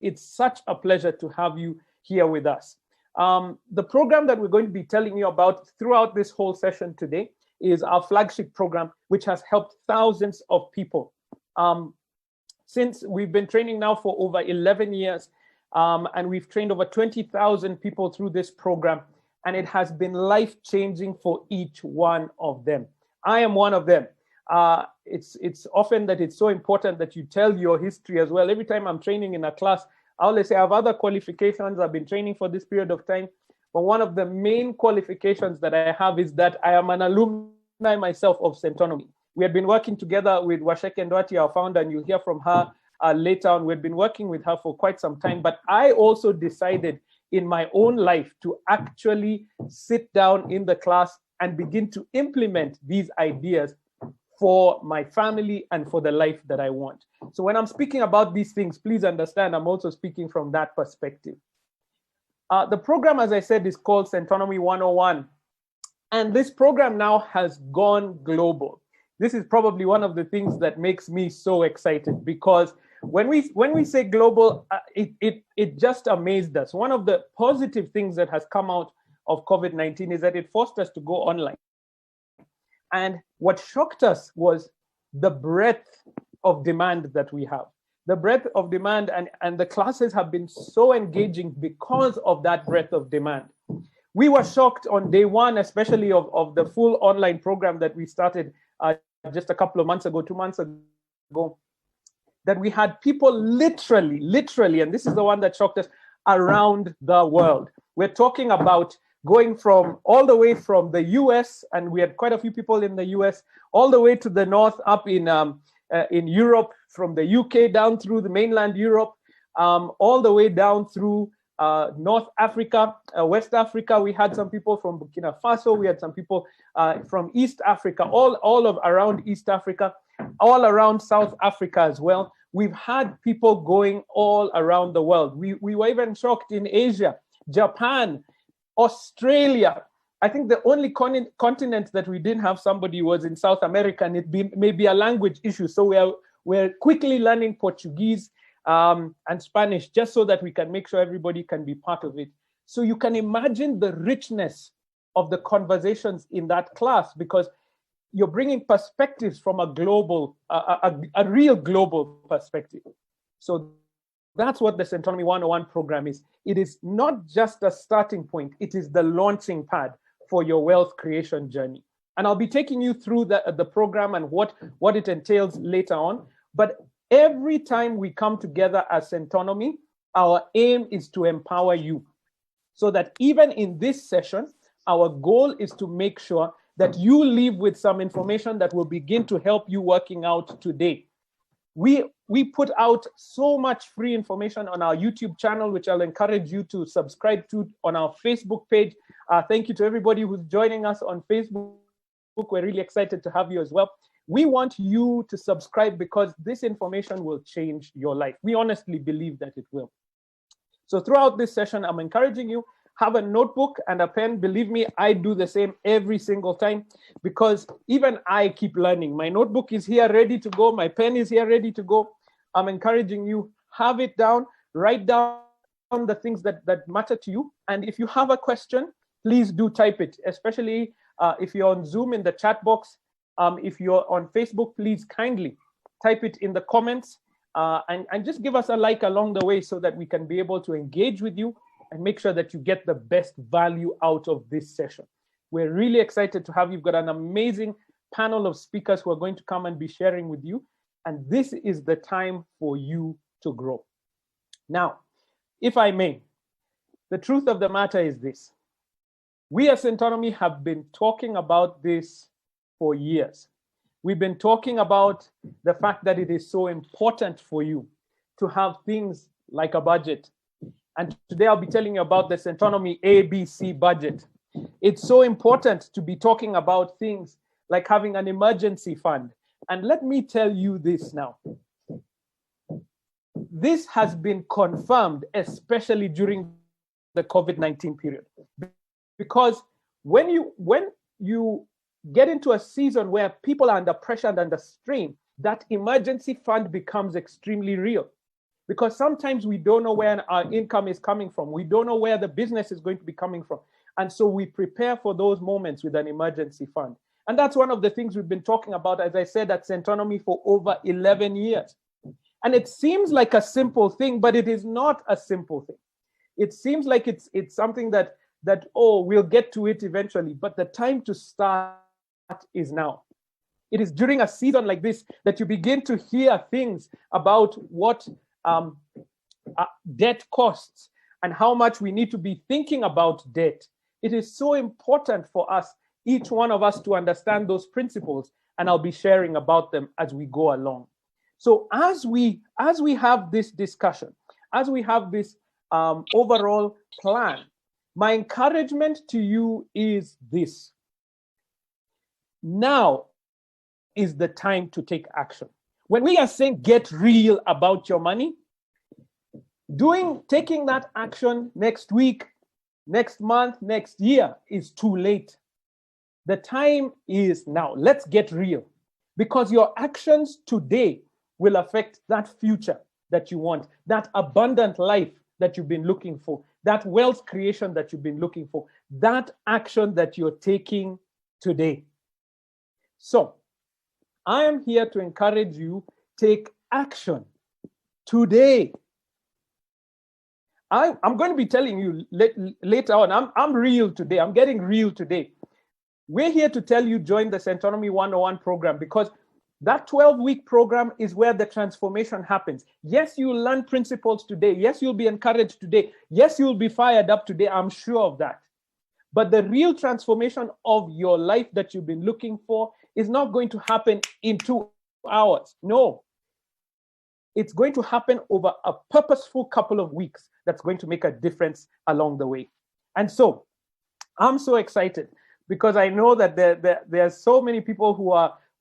It's such a pleasure to have you here with us. The program that we're going to be telling you about throughout this whole session today is our flagship program, which has helped thousands of people. Since we've been training now for over 11 years, and we've trained over 20,000 people through this program, and it has been life-changing for each one of them. I am one of them. It's often that it's so important that you tell your history as well. Every time I'm training in a class, I always say I have other qualifications. I've been training for this period of time. But one of the main qualifications that I have is that I am an alumni myself of Centonomy. We had been working together with Waceke and Nduati, our founder, and you'll hear from her later on. We've been working with her for quite some time. But I also decided in my own life to actually sit down in the class and begin to implement these ideas for my family and for the life that I want. So when I'm speaking about these things, please understand I'm also speaking from that perspective. The program, as I said, is called Centonomy 101. And this program now has gone global. This is probably one of the things that makes me so excited, because when we say global, it just amazed us. One of the positive things that has come out of COVID-19 is that it forced us to go online. And what shocked us was the breadth of demand that we have. The breadth of demand, and the classes have been so engaging because of that breadth of demand. We were shocked on day one, especially of the full online program that we started just a couple of months ago, 2 months ago, that we had people literally, and this is the one that shocked us, around the world. We're talking about going from all the way from the US, and we had quite a few people in the US, all the way to the north, up in Europe, from the UK down through the mainland Europe, all the way down through North Africa, West Africa. We had some people from Burkina Faso. We had some people from East Africa, all of around East Africa, all around South Africa as well. We've had people going all around the world. We were even shocked in Asia, Japan, Australia. I think the only continent that we didn't have somebody was in South America, and it may be a language issue. So we're quickly learning Portuguese and Spanish, just so that we can make sure everybody can be part of it. So you can imagine the richness of the conversations in that class, because you're bringing perspectives from a global, a real global perspective. So that's what the Centonomy 101 program is. It is not just a starting point, it is the launching pad for your wealth creation journey. And I'll be taking you through the program and what it entails later on. But every time we come together as Centonomy, our aim is to empower you, so that even in this session, our goal is to make sure that you leave with some information that will begin to help you working out today. We put out so much free information on our YouTube channel, which I'll encourage you to subscribe to, on our Facebook page. Thank you to everybody who's joining us on Facebook. We're really excited to have you as well. We want you to subscribe because this information will change your life. We honestly believe that it will. So throughout this session, I'm encouraging you, have a notebook and a pen. Believe me, I do the same every single time, because even I keep learning. My notebook is here ready to go. My pen is here ready to go. I'm encouraging you, have it down, write down the things that matter to you. And if you have a question, please do type it, especially if you're on Zoom in the chat box. If you're on Facebook, please kindly type it in the comments and just give us a like along the way, so that we can be able to engage with you and make sure that you get the best value out of this session. We're really excited to have you. We've got an amazing panel of speakers who are going to come and be sharing with you. And this is the time for you to grow. Now, if I may, the truth of the matter is this. We as Centonomy have been talking about this for years. We've been talking about the fact that it is so important for you to have things like a budget. And today I'll be telling you about the Centonomy ABC budget. It's so important to be talking about things like having an emergency fund. And let me tell you this now. This has been confirmed, especially during the COVID-19 period. Because when you get into a season where people are under pressure and under strain, that emergency fund becomes extremely real. because sometimes we don't know where our income is coming from. We don't know where the business is going to be coming from. And so we prepare for those moments with an emergency fund. And that's one of the things we've been talking about, as I said, at Centonomy for over 11 years. And it seems like a simple thing, but it is not a simple thing. It seems like it's something that oh, we'll get to it eventually, but the time to start is now. It is during a season like this that you begin to hear things about what debt costs and how much we need to be thinking about debt. It is so important for us, each one of us, to understand those principles, and I'll be sharing about them as we go along. So as we have this discussion, as we have this overall plan, my encouragement to you is this: now is the time to take action. When we are saying get real about your money, taking that action next week, next month, next year is too late. The time is now. Let's get real, because your actions today will affect that future that you want, that abundant life that you've been looking for, that wealth creation that you've been looking for, that action that you're taking today. So I am here to encourage you, take action today. I'm going to be telling you later on, I'm real today. I'm getting real today. We're here to tell you, join the Centonomy 101 program, because that 12-week program is where the transformation happens. Yes, you'll learn principles today. Yes, you'll be encouraged today. Yes, you'll be fired up today. I'm sure of that. But the real transformation of your life that you've been looking for is not going to happen in 2 hours. No. It's going to happen over a purposeful couple of weeks that's going to make a difference along the way. And so I'm so excited, because I know that there are so many people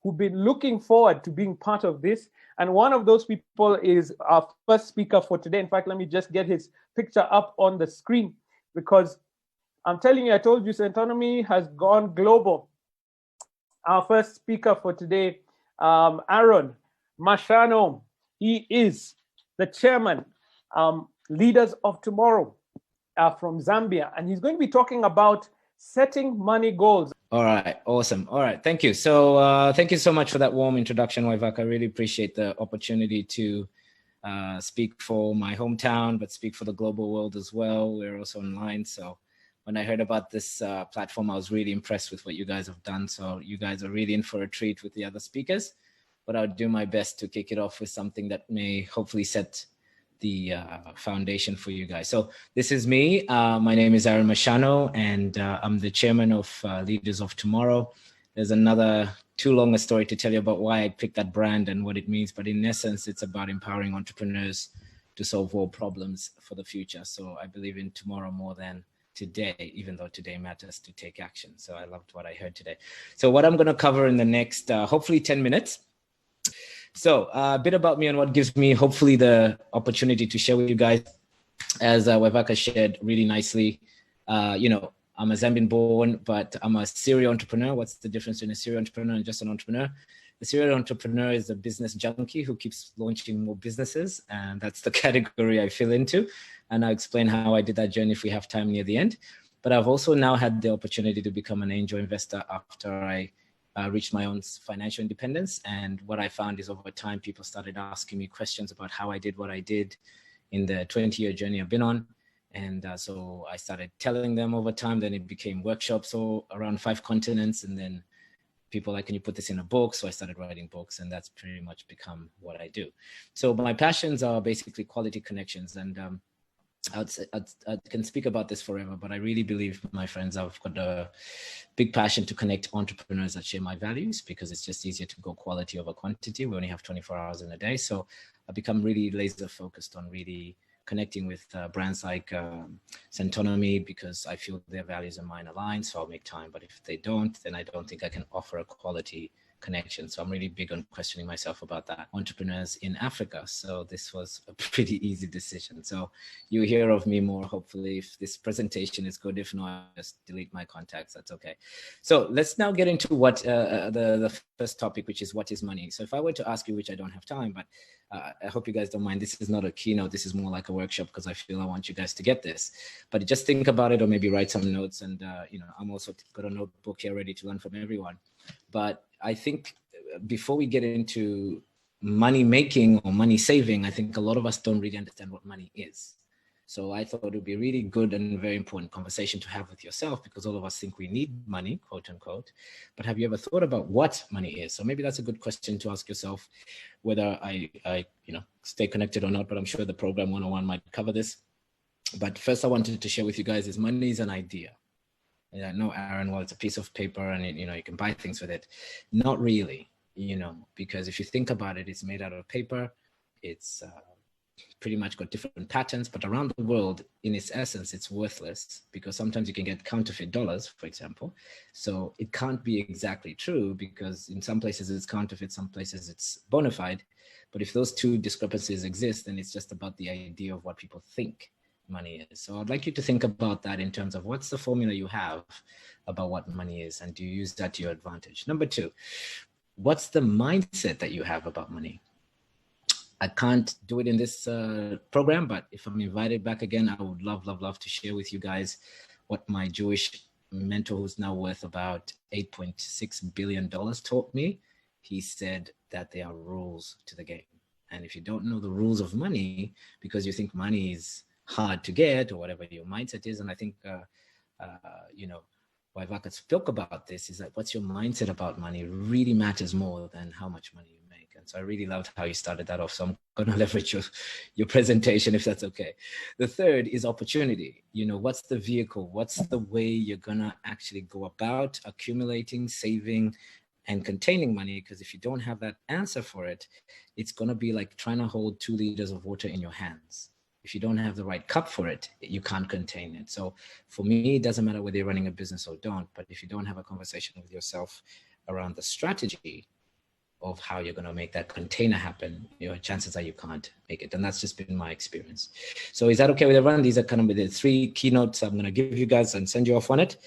who've been looking forward to being part of this. And one of those people is our first speaker for today. In fact, let me just get his picture up on the screen, because I'm telling you, I told you, Centonomy has gone global. Our first speaker for today, Aaaron Mashano. He is the chairman, Leaders of Tomorrow from Zambia. And he's going to be talking about setting money goals. All right. Awesome. All right. Thank you. So thank you so much for that warm introduction, Waithaka. I really appreciate the opportunity to speak for my hometown, but speak for the global world as well. We're also online. So when I heard about this platform, I was really impressed with what you guys have done. So you guys are really in for a treat with the other speakers, but I'll do my best to kick it off with something that may hopefully set the foundation for you guys. So this is me. My name is Aaron Mashano, and I'm the chairman of Leaders of Tomorrow. There's another too long a story to tell you about why I picked that brand and what it means. But in essence, it's about empowering entrepreneurs to solve world problems for the future. So I believe in tomorrow more than today, even though today matters to take action. So I loved what I heard today. So what I'm going to cover in the next, hopefully 10 minutes. So a bit about me and what gives me hopefully the opportunity to share with you guys. As Waithaka shared really nicely, I'm a Zambian born, but I'm a serial entrepreneur. What's the difference between a serial entrepreneur and just an entrepreneur? A serial entrepreneur is a business junkie who keeps launching more businesses, and that's the category I feel into. And I'll explain how I did that journey if we have time near the end. But I've also now had the opportunity to become an angel investor after I reached my own financial independence. And what I found is over time, people started asking me questions about how I did what I did in the 20-year journey I've been on. And so I started telling them over time. Then it became workshops around 5 continents. And then people like, can you put this in a book? So I started writing books, and that's pretty much become what I do. So my passions are basically quality connections. And I can speak about this forever, but I really believe, my friends, I've got a big passion to connect entrepreneurs that share my values, because it's just easier to go quality over quantity. We only have 24 hours in a day. So I've become really laser focused on really connecting with brands like Centonomy, because I feel their values and mine align. So I'll make time. But if they don't, then I don't think I can offer a quality connection. So I'm really big on questioning myself about that. Entrepreneurs in Africa. So this was a pretty easy decision. So you hear of me more, hopefully. If this presentation is good, if not, just delete my contacts, that's okay. So let's now get into what the first topic, which is what is money. So if I were to ask you, which I don't have time, but I hope you guys don't mind, this is not a keynote, this is more like a workshop, because I feel I want you guys to get this. But just think about it, or maybe write some notes, and I'm also got a notebook here ready to learn from everyone. But I think before we get into money making or money saving, I think a lot of us don't really understand what money is. So I thought it would be a really good and very important conversation to have with yourself, because all of us think we need money, quote unquote. But have you ever thought about what money is? So maybe that's a good question to ask yourself, whether I stay connected or not, but I'm sure the program 101 might cover this. But first I wanted to share with you guys is money is an idea. Yeah, no, Aaron, well, it's a piece of paper and you can buy things with it. Not really, because if you think about it, it's made out of paper. It's pretty much got different patterns, but around the world, in its essence, it's worthless, because sometimes you can get counterfeit dollars, for example. So it can't be exactly true, because in some places it's counterfeit, some places it's bona fide. But if those two discrepancies exist, then it's just about the idea of what people think money is. So I'd like you to think about that in terms of what's the formula you have about what money is, and do you use that to your advantage? Number two, what's the mindset that you have about money? I can't do it in this program, but if I'm invited back again, I would love to share with you guys what my Jewish mentor, who's now worth about $8.6 billion, taught me. He said that there are rules to the game. And if you don't know the rules of money, because you think money is hard to get or whatever your mindset is, and I think, Waithaka spoke about this, is that what's your mindset about money really matters more than how much money you make. And so I really loved how you started that off. So I'm going to leverage your presentation, if that's okay. The third is opportunity. What's the vehicle? What's the way you're going to actually go about accumulating, saving, and containing money? Because if you don't have that answer for it, it's going to be like trying to hold 2 liters of water in your hands. If you don't have the right cup for it, you can't contain it. So for me, it doesn't matter whether you're running a business or don't, but if you don't have a conversation with yourself around the strategy of how you're going to make that container happen, chances are you can't make it. And that's just been my experience. So is that okay with everyone? These are kind of the 3 keynotes I'm going to give you guys and send you off on it.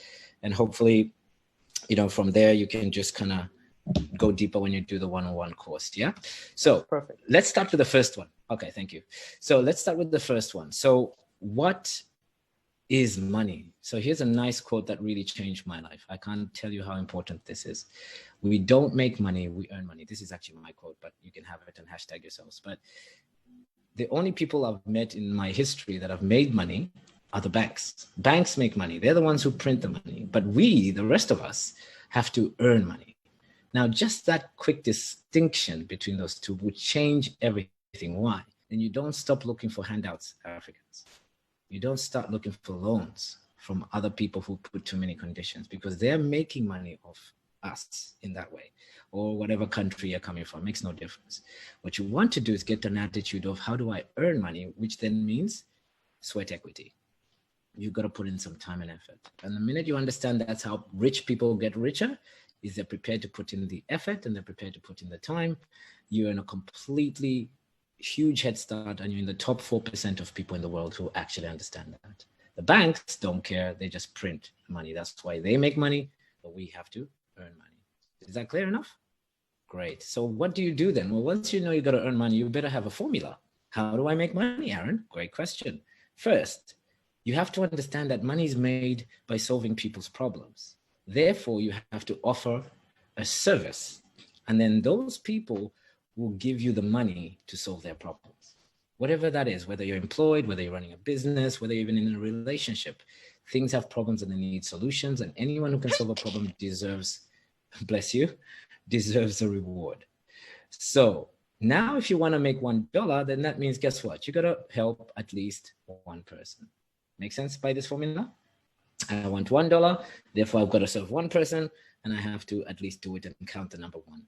And hopefully, from there, you can just kind of go deeper when you do the 101 course. Yeah. So perfect. Let's start with the first one. Okay. Thank you. So let's start with the first one. So what is money? So here's a nice quote that really changed my life. I can't tell you how important this is. We don't make money, we earn money. This is actually my quote, but you can have it and hashtag yourselves. But the only people I've met in my history that have made money are the banks. Banks make money. They're the ones who print the money. But we, the rest of us, have to earn money. Now, just that quick distinction between those two would change everything. Why? Then you don't stop looking for handouts, Africans. You don't start looking for loans from other people who put too many conditions, because they're making money off us in that way, or whatever country you're coming from, makes no difference. What you want to do is get an attitude of how do I earn money, which then means sweat equity. You've got to put in some time and effort. And the minute you understand that's how rich people get richer, is they're prepared to put in the effort and they're prepared to put in the time, you're in a completely huge head start, and you're in the top 4% of people in the world who actually understand that. The banks don't care, they just print money. That's why they make money, but we have to earn money. Is that clear enough? Great. So what do you do then? Well, once you know you got to earn money, you better have a formula. How do I make money, Aaron? Great question. First, you have to understand that money is made by solving people's problems. Therefore, you have to offer a service, and then those people will give you the money to solve their problems. Whatever that is, whether you're employed, whether you're running a business, whether you're even in a relationship, things have problems and they need solutions, and anyone who can solve a problem deserves, bless you, deserves a reward. So now if you want to make $1, then that means, guess what? You got to help at least one person. Make sense by this formula? I want $1, therefore I've got to serve one person, and I have to at least do it and count the number 1.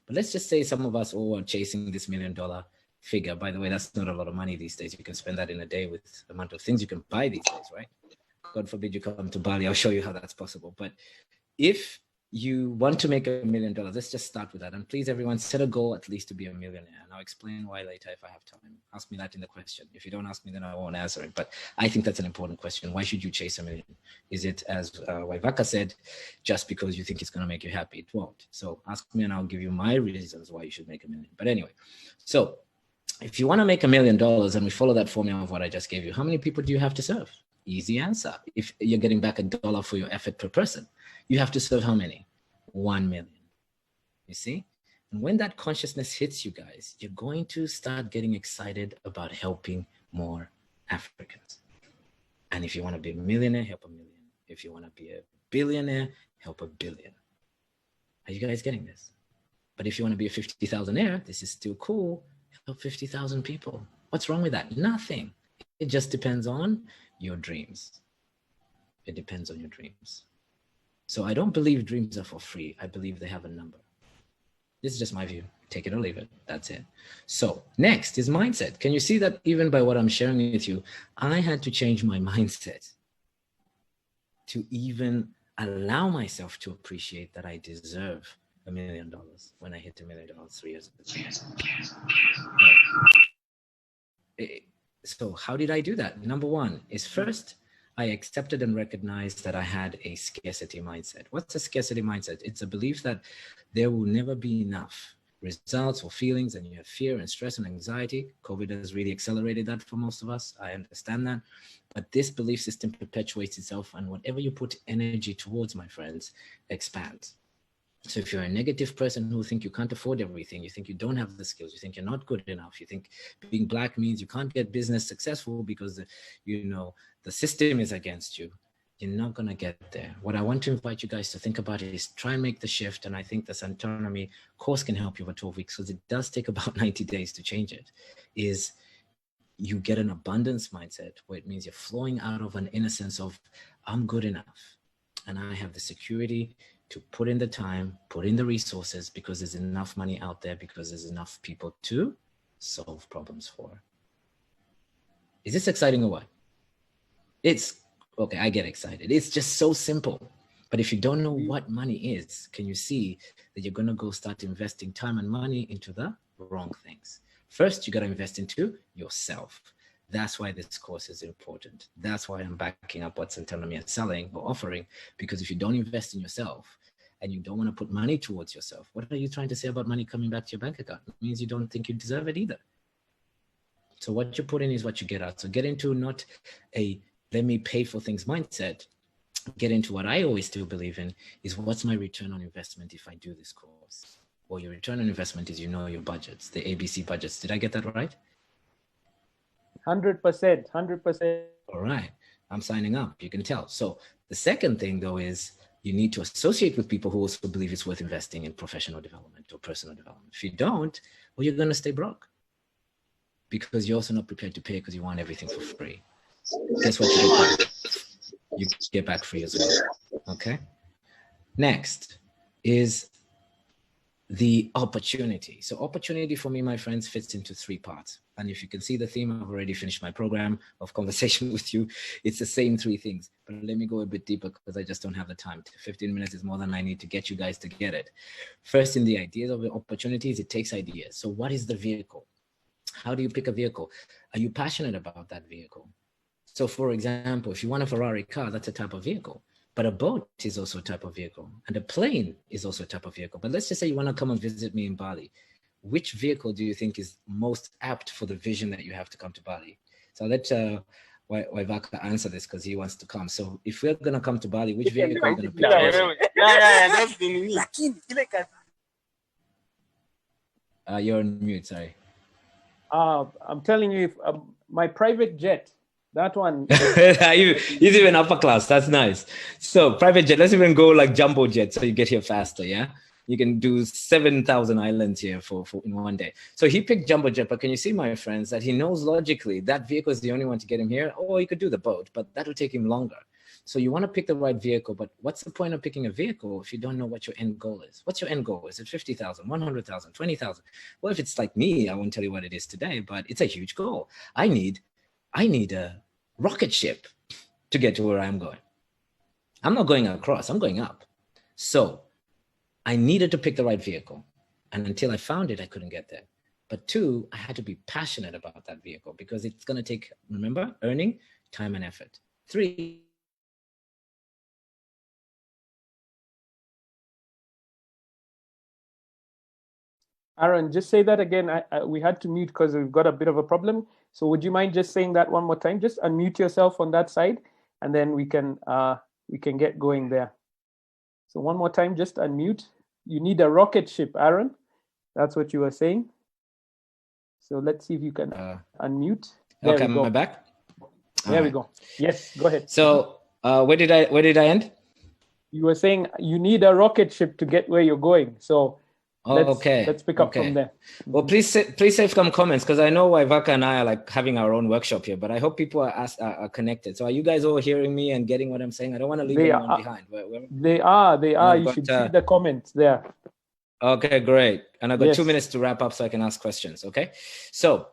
But let's just say some of us all are chasing this $1 million figure. By the way, that's not a lot of money these days. You can spend that in a day with the amount of things you can buy these days, right? God forbid you come to Bali. I'll show you how that's possible. But if you want to make $1 million. Let's just start with that. And please, everyone, set a goal at least to be a millionaire. And I'll explain why later if I have time. Ask me that in the question. If you don't ask me, then I won't answer it. But I think that's an important question. Why should you chase $1 million? Is it, as Waithaka said, just because you think it's going to make you happy? It won't. So ask me and I'll give you my reasons why you should make $1 million. But anyway, so if you want to make $1 million and we follow that formula of what I just gave you, how many people do you have to serve? Easy answer. If you're getting back $1 for your effort per person, you have to serve how many? 1 million. You see? And when that consciousness hits you guys, you're going to start getting excited about helping more Africans. And if you want to be a millionaire, help 1 million. If you want to be a billionaire, help 1 billion. Are you guys getting this? But if you want to be a 50,000-aire, this is still cool. Help 50,000 people. What's wrong with that? Nothing. It just depends on your dreams. It depends on your dreams. So I don't believe dreams are for free. I believe they have a number. This is just my view. Take it or leave it. That's it. So next is mindset. Can you see that even by what I'm sharing with you, I had to change my mindset to even allow myself to appreciate that I deserve $1 million when I hit $1 million 3 years ago. So how did I do that? Number one is first, I accepted and recognized that I had a scarcity mindset. What's a scarcity mindset? It's a belief that there will never be enough results or feelings, and you have fear and stress and anxiety. COVID has really accelerated that for most of us. I understand that. But this belief system perpetuates itself, and whatever you put energy towards, my friends, expands. So if you're a negative person who think you can't afford everything, you think you don't have the skills, you think you're not good enough, you think being Black means you can't get business successful because the system is against you, you're not going to get there. What I want to invite you guys to think about is try and make the shift. And I think the Centonomy course can help you for 12 weeks because it does take about 90 days to change it. Is you get an abundance mindset where it means you're flowing out of an innocence of I'm good enough and I have the security to put in the time, put in the resources because there's enough money out there, because there's enough people to solve problems for. Is this exciting or what? It's okay, I get excited. It's just so simple. But if you don't know what money is, can you see that you're going to go start investing time and money into the wrong things? First, you got to invest into yourself. That's why this course is important. That's why I'm backing up what Centonomy is selling or offering, because if you don't invest in yourself and you don't want to put money towards yourself, what are you trying to say about money coming back to your bank account? It means you don't think you deserve it either. So what you put in is what you get out. So get into not a let me pay for things mindset. Get into what I always still believe in is what's my return on investment if I do this course? Well, your return on investment is your budgets, the ABC budgets. Did I get that right? 100%, 100%. All right, I'm signing up, you can tell. So the second thing though is you need to associate with people who also believe it's worth investing in professional development or personal development. If you don't, well, you're gonna stay broke because you're also not prepared to pay because you want everything for free. Guess what you get back? You get back free as well, okay? Next is the opportunity. So opportunity for me, my friends, fits into 3 parts. And if you can see the theme, I've already finished my program of conversation with you. It's the same 3 things, but let me go a bit deeper because I just don't have the time. 15 minutes is more than I need to get you guys to get it. First, in the ideas of the opportunities, it takes ideas. So what is the vehicle? How do you pick a vehicle? Are you passionate about that vehicle? So for example, if you want a Ferrari car, that's a type of vehicle. But a boat is also a type of vehicle. And a plane is also a type of vehicle. But let's just say you want to come and visit me in Bali. Which vehicle do you think is most apt for the vision that you have to come to Bali? So I'll let Waithaka answer this because he wants to come. So if we're going to come to Bali, which vehicle are you going to pick? You're on mute, sorry. I'm telling you, if my private jet, that one. He's even upper class. That's nice. So private jet, let's even go like jumbo jet so you get here faster, yeah? You can do 7,000 islands here for in one day. So he picked jumbo jet, but can you see, my friends, that he knows logically that vehicle is the only one to get him here? Or he could do the boat, but that will take him longer. So you want to pick the right vehicle, but what's the point of picking a vehicle if you don't know what your end goal is? What's your end goal? Is it 50,000, 100,000, 20,000? Well, if it's like me, I won't tell you what it is today, but it's a huge goal. I need a rocket ship to get to where I'm going. I'm not going across, I'm going up. So I needed to pick the right vehicle. And until I found it, I couldn't get there. But 2, I had to be passionate about that vehicle because it's going to take, remember, earning, time and effort. 3, Aaron, just say that again. We had to mute because we've got a bit of a problem. So would you mind just saying that one more time? Just unmute yourself on that side, and then we can get going there. So one more time, just unmute. You need a rocket ship, Aaron. That's what you were saying. So let's see if you can unmute. There okay, we go. am I back? There we go. Yes, go ahead. So where did I end? You were saying you need a rocket ship to get where you're going. So let's pick up from there. Well, please save some comments because I know Waithaka and I are like having our own workshop here, but I hope people are connected. So are you guys all hearing me and getting what I'm saying? I don't want to leave anyone behind. They are. You should see the comments there. Okay, great. And I've got 2 minutes to wrap up so I can ask questions. Okay. So,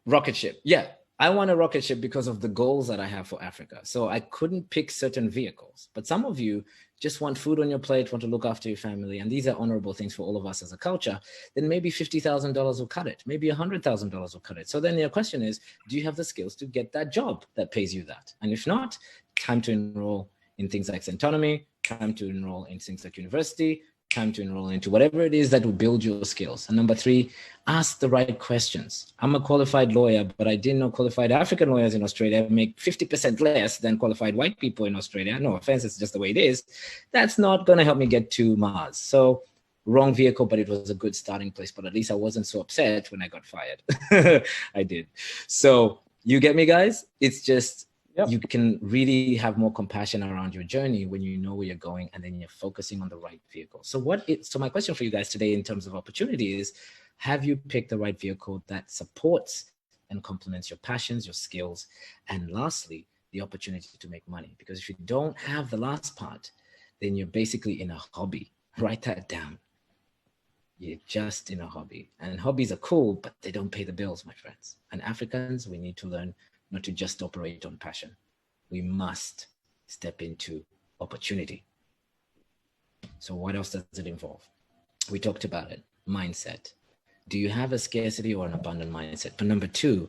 rocket ship. Yeah. I want a rocket ship because of the goals that I have for Africa. So I couldn't pick certain vehicles, but some of you just want food on your plate, want to look after your family. And these are honorable things for all of us as a culture. Then maybe $50,000 will cut it. Maybe $100,000 will cut it. So then your question is, do you have the skills to get that job that pays you that? And if not, time to enroll in things like Centonomy, time to enroll in things like university, time to enroll into whatever it is that will build your skills. And number 3, ask the right questions. I'm a qualified lawyer, but I didn't know qualified African lawyers in Australia make 50% less than qualified white people in Australia. No offense, it's just the way it is. That's not going to help me get to Mars. So wrong vehicle, but it was a good starting place. But at least I wasn't so upset when I got fired. I did. So you get me, guys? It's just, you can really have more compassion around your journey when you know where you're going and then you're focusing on the right vehicle. So my question for you guys today in terms of opportunity is, have you picked the right vehicle that supports and complements your passions, your skills, and lastly, the opportunity to make money? Because if you don't have the last part, then you're basically in a hobby. Write that down. You're just in a hobby. And hobbies are cool, but they don't pay the bills, my friends. And Africans, we need to learn not to just operate on passion. We must step into opportunity. So what else does it involve? We talked about it. Mindset. Do you have a scarcity or an abundant mindset? But number 2,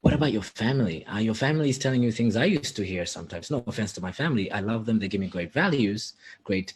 what about your family? Your family is telling you things I used to hear sometimes. No offense to my family. I love them. They give me great values, great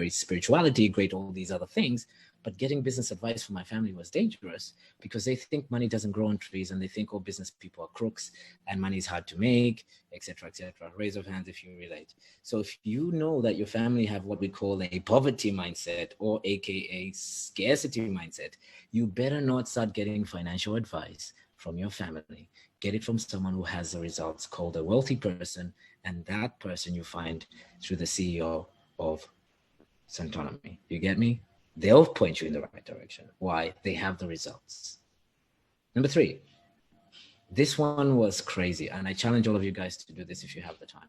spirituality, great all these other things. But getting business advice from my family was dangerous because they think money doesn't grow on trees and they think all business people are crooks and money is hard to make, etc., etc. Raise of hands if you relate. So if you know that your family have what we call a poverty mindset or AKA scarcity mindset, you better not start getting financial advice from your family. Get it from someone who has the results, called a wealthy person, and that person you find through the CEO of Centonomy. You get me? They'll point you in the right direction. Why? They have the results. Number 3, this one was crazy. And I challenge all of you guys to do this if you have the time.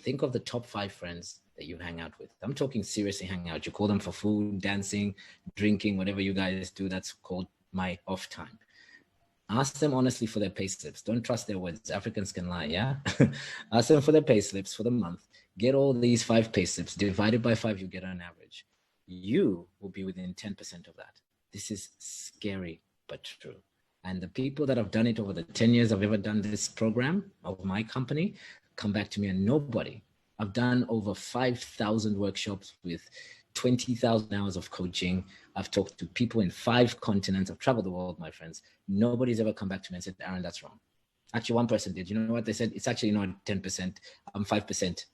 Think of the top 5 friends that you hang out with. I'm talking seriously hang out. You call them for food, dancing, drinking, whatever you guys do. That's called my off time. Ask them honestly for their pay slips. Don't trust their words. Africans can lie, yeah? Ask them for their pay slips for the month. Get all these 5 pay slips. Divided by 5, you get an average. You will be within 10% of that. This is scary, but true. And the people that have done it over the 10 years I've ever done this program of my company come back to me and nobody. I've done over 5,000 workshops with 20,000 hours of coaching. I've talked to people in 5 continents. I've traveled the world, my friends. Nobody's ever come back to me and said, Aaron, that's wrong. Actually, one person did. You know what they said? It's actually not 10%. I'm 5%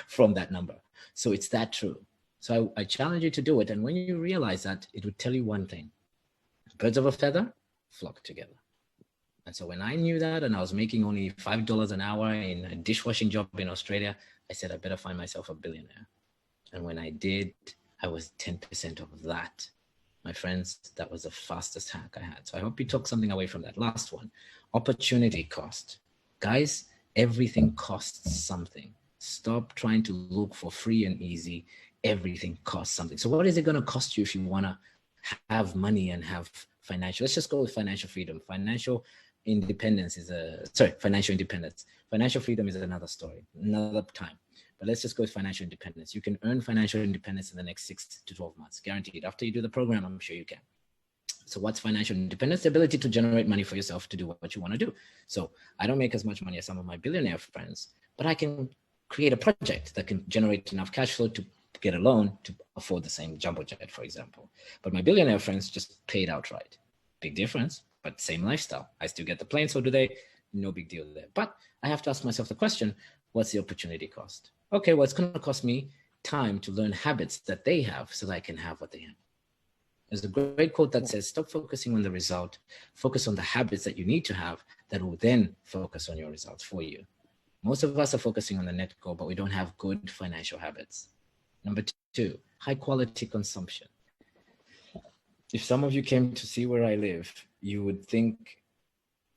from that number. So it's that true. So I challenge you to do it. And when you realize that, it would tell you one thing. Birds of a feather flock together. And so when I knew that and I was making only $5 an hour in a dishwashing job in Australia, I said, I better find myself a billionaire. And when I did, I was 10% of that. My friends, that was the fastest hack I had. So I hope you took something away from that. Last one, opportunity cost. Guys, everything costs something. Stop trying to look for free and easy. Everything costs something. So what is it going to cost you if you want to have money and have financial? Let's just go with financial freedom. Financial independence is financial independence. Financial freedom is another story, another time. But let's just go with financial independence. You can earn financial independence in the next 6 to 12 months, guaranteed. After you do the program, I'm sure you can. So what's financial independence? The ability to generate money for yourself to do what you want to do. So I don't make as much money as some of my billionaire friends, but I can create a project that can generate enough cash flow to get a loan to afford the same jumbo jet, for example. But my billionaire friends just pay it outright. Big difference, but same lifestyle. I still get the plane, so do they. No big deal there. But I have to ask myself the question, what's the opportunity cost? Okay, well, it's going to cost me time to learn habits that they have so that I can have what they have. There's a great quote that says, stop focusing on the result, focus on the habits that you need to have that will then focus on your results for you. Most of us are focusing on the net goal, but we don't have good financial habits. Number 2, high quality consumption. If some of you came to see where I live, you would think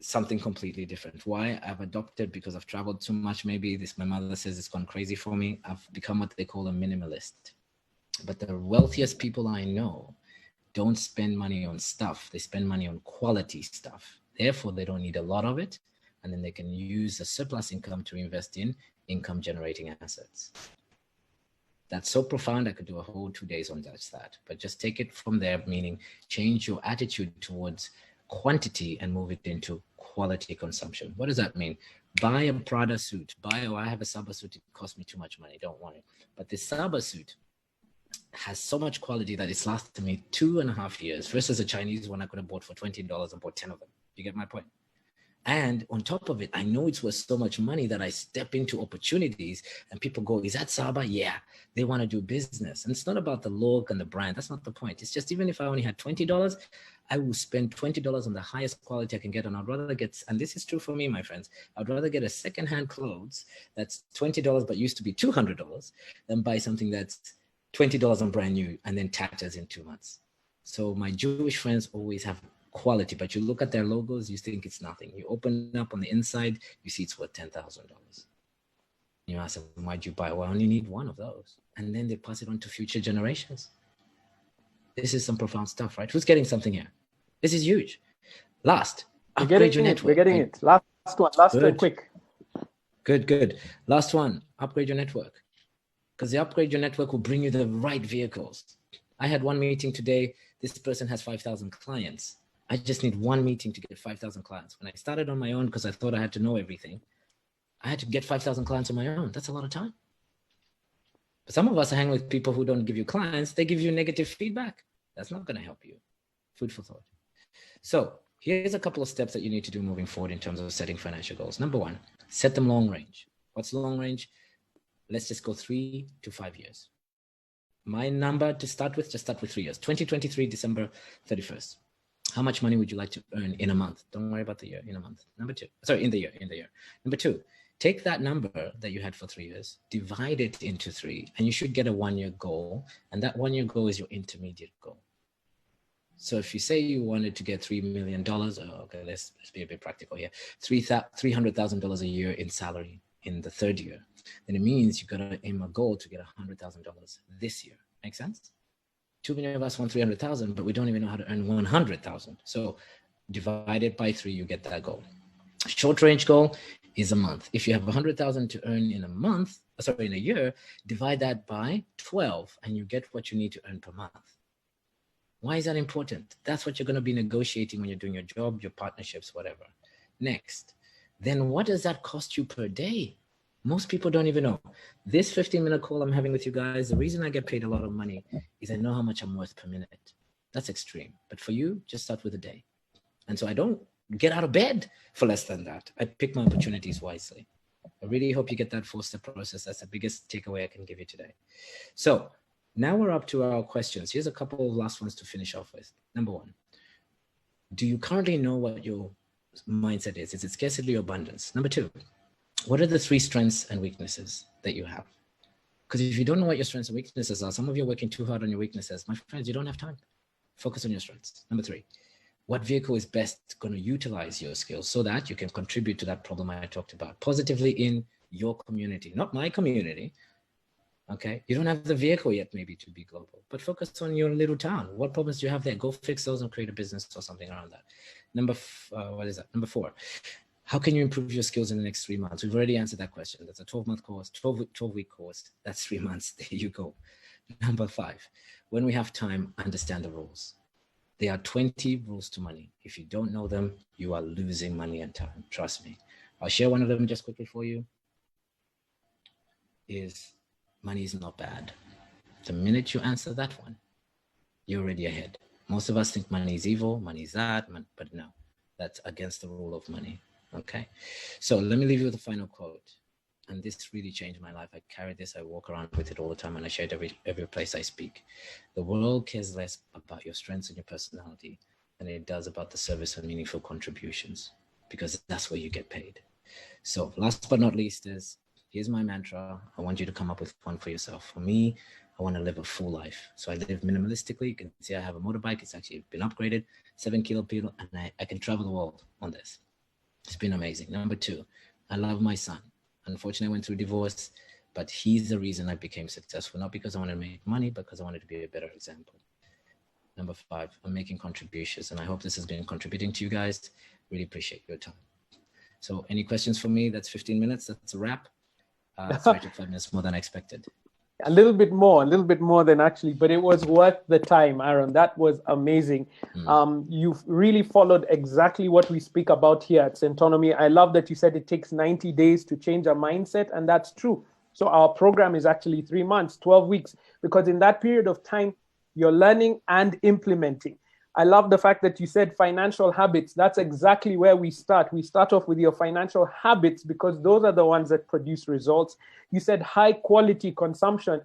something completely different. Why? I've adopted, because I've traveled too much. Maybe this, my mother says it's gone crazy for me. I've become what they call a minimalist. But the wealthiest people I know don't spend money on stuff. They spend money on quality stuff. Therefore, they don't need a lot of it. And then they can use the surplus income to invest in income generating assets. That's so profound. I could do a whole 2 days on that, but just take it from there, meaning change your attitude towards quantity and move it into quality consumption. What does that mean? Buy a Prada suit. I have a Saba suit. It cost me too much money. Don't want it. But this Saba suit has so much quality that it's lasted me 2.5 years versus a Chinese one I could have bought for $20 and bought 10 of them. You get my point? And on top of it, I know it's worth so much money that I step into opportunities and people go, is that Saba? Yeah, they want to do business. And it's not about the look and the brand. That's not the point. It's just, even if I only had $20, I will spend $20 on the highest quality I can get. And I'd rather get, and this is true for me, my friends, I'd rather get a secondhand clothes that's $20 but used to be $200 than buy something that's $20 on brand new and then tatters in 2 months. So my Jewish friends always have quality, but you look at their logos, you think it's nothing. You open up on the inside, you see it's worth $10,000. You ask them, why'd you buy? Well, I only need one of those. And then they pass it on to future generations. This is some profound stuff, right? Who's getting something here? This is huge. Last, upgrade your network. We're getting it. Last one, quick. Good. Last one, upgrade your network. Because the upgrade your network will bring you the right vehicles. I had one meeting today. This person has 5,000 clients. I just need one meeting to get 5,000 clients. When I started on my own, because I thought I had to know everything, I had to get 5,000 clients on my own. That's a lot of time. But some of us are hanging with people who don't give you clients. They give you negative feedback. That's not going to help you. Food for thought. So here's a couple of steps that you need to do moving forward in terms of setting financial goals. Number 1, set them long range. What's long range? Let's just go 3 to 5 years. My number to start with, just start with 3 years. 2023, December 31st. How much money would you like to earn in a month? Don't worry about the year, in a month. In the year. Number 2, take that number that you had for 3 years, divide it into 3, and you should get a 1-year goal. And that 1-year goal is your intermediate goal. So if you say you wanted to get $3 million, okay, let's be a bit practical here, $300,000 a year in salary in the 3rd year, then it means you got to aim a goal to get $100,000 this year. Make sense? Too many of us want 300,000, but we don't even know how to earn 100,000. So divide it by 3, you get that goal. Short range goal is a month. If you have 100,000 to earn in a year, divide that by 12 and you get what you need to earn per month. Why is that important? That's what you're going to be negotiating when you're doing your job, your partnerships, whatever. Next, then what does that cost you per day? Most people don't even know. This 15-minute call I'm having with you guys, the reason I get paid a lot of money is I know how much I'm worth per minute. That's extreme. But for you, just start with a day. And so I don't get out of bed for less than that. I pick my opportunities wisely. I really hope you get that 4-step process. That's the biggest takeaway I can give you today. So now we're up to our questions. Here's a couple of last ones to finish off with. Number 1, do you currently know what your mindset is? Is it scarcity or abundance? Number 2, what are the 3 strengths and weaknesses that you have? Because if you don't know what your strengths and weaknesses are, some of you are working too hard on your weaknesses. My friends, you don't have time. Focus on your strengths. Number 3, what vehicle is best going to utilize your skills so that you can contribute to that problem I talked about positively in your community, not my community. Okay, you don't have the vehicle yet maybe to be global, but focus on your little town. What problems do you have there? Go fix those and create a business or something around that. Number 4, How can you improve your skills in the next 3 months? We've already answered that question. That's a 12-month course, 12-week course. That's 3 months. There you go. Number 5, when we have time, understand the rules. There are 20 rules to money. If you don't know them, you are losing money and time. Trust me. I'll share one of them just quickly for you. Is money is not bad. The minute you answer that one, you're already ahead. Most of us think money is evil, money is that, but no, that's against the rule of money. Okay, so let me leave you with a final quote. And this really changed my life. I carry this, I walk around with it all the time, and I share it every place I speak. The world cares less about your strengths and your personality than it does about the service and meaningful contributions, because that's where you get paid. So last but not least is, here's my mantra. I want you to come up with one for yourself. For me, I want to live a full life. So I live minimalistically. You can see I have a motorbike. It's actually been upgraded, 7 kilo pedal, and I can travel the world on this. It's been amazing. Number 2, I love my son. Unfortunately, I went through divorce, but he's the reason I became successful, not because I wanted to make money, but because I wanted to be a better example. Number 5, I'm making contributions, and I hope this has been contributing to you guys. Really appreciate your time. So any questions for me? That's 15 minutes. That's a wrap. Sorry, it took 5 minutes more than I expected. A little bit more than actually, but it was worth the time, Aaron. That was amazing. You've really followed exactly what we speak about here at Centonomy. I love that you said it takes 90 days to change a mindset, and that's true. So our program is actually 3 months, 12 weeks, because in that period of time, you're learning and implementing. I love the fact that you said financial habits. That's exactly where we start. We start off with your financial habits because those are the ones that produce results. You said high quality consumption.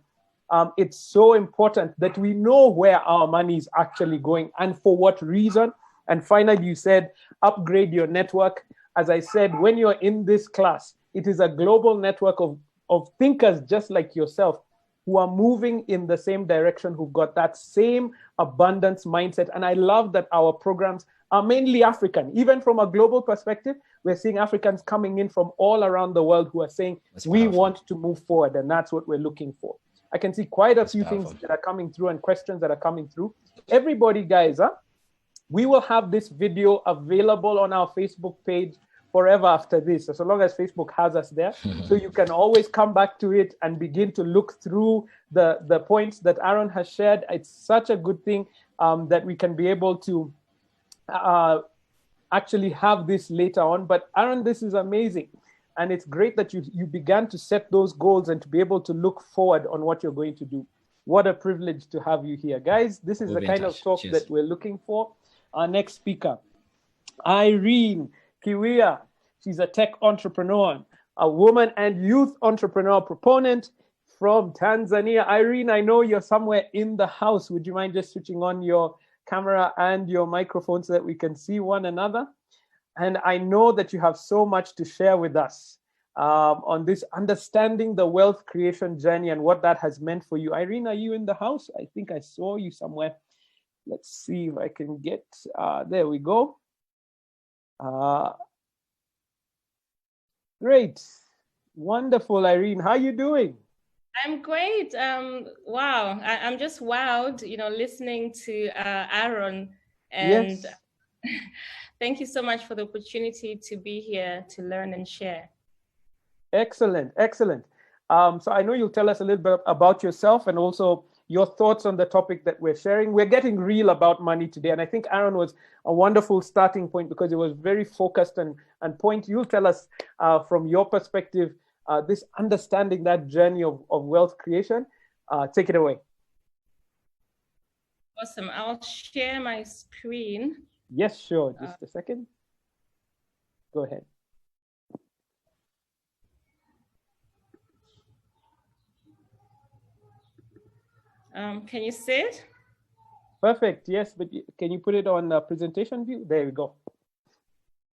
It's so important that we know where our money is actually going and for what reason. And finally, you said upgrade your network. As I said, when you're in this class, it is a global network of thinkers just like yourself who are moving in the same direction, who've got that same abundance mindset. And I love that our programs are mainly African. Even from a global perspective, we're seeing Africans coming in from all around the world who are saying, we want to move forward, and that's what we're looking for. I can see quite a few things that are coming through and questions that are coming through. Everybody, guys, we will have this video available on our Facebook page forever after this, so long as Facebook has us there. So you can always come back to it and begin to look through the points that Aaron has shared. It's such a good thing that we can be able to actually have this later on. But Aaron, this is amazing. And it's great that you began to set those goals and to be able to look forward on what you're going to do. What a privilege to have you here. Guys, this is the kind of talk that we're looking for. Our next speaker, Irene Kiwia. She's a tech entrepreneur, a woman and youth entrepreneur proponent from Tanzania. Irene, I know you're somewhere in the house. Would you mind just switching on your camera and your microphone so that we can see one another? And I know that you have so much to share with us on this understanding the wealth creation journey and what that has meant for you. Irene, are you in the house? I think I saw you somewhere. Let's see if I can get, there we go. Great. Wonderful, Irene. How are you doing? I'm great. Wow. I'm just wowed, listening to Aaron. And yes. Thank you so much for the opportunity to be here to learn and share. Excellent. Excellent. So I know you'll tell us a little bit about yourself and also your thoughts on the topic that we're sharing. We're getting real about money today. And I think Aaron was a wonderful starting point because it was very focused and point. You'll tell us from your perspective, this understanding that journey of wealth creation. Take it away. Awesome. I'll share my screen. Yes, sure. Just a second. Go ahead. Can you see it? Perfect. Yes, but can you put it on presentation view? There we go.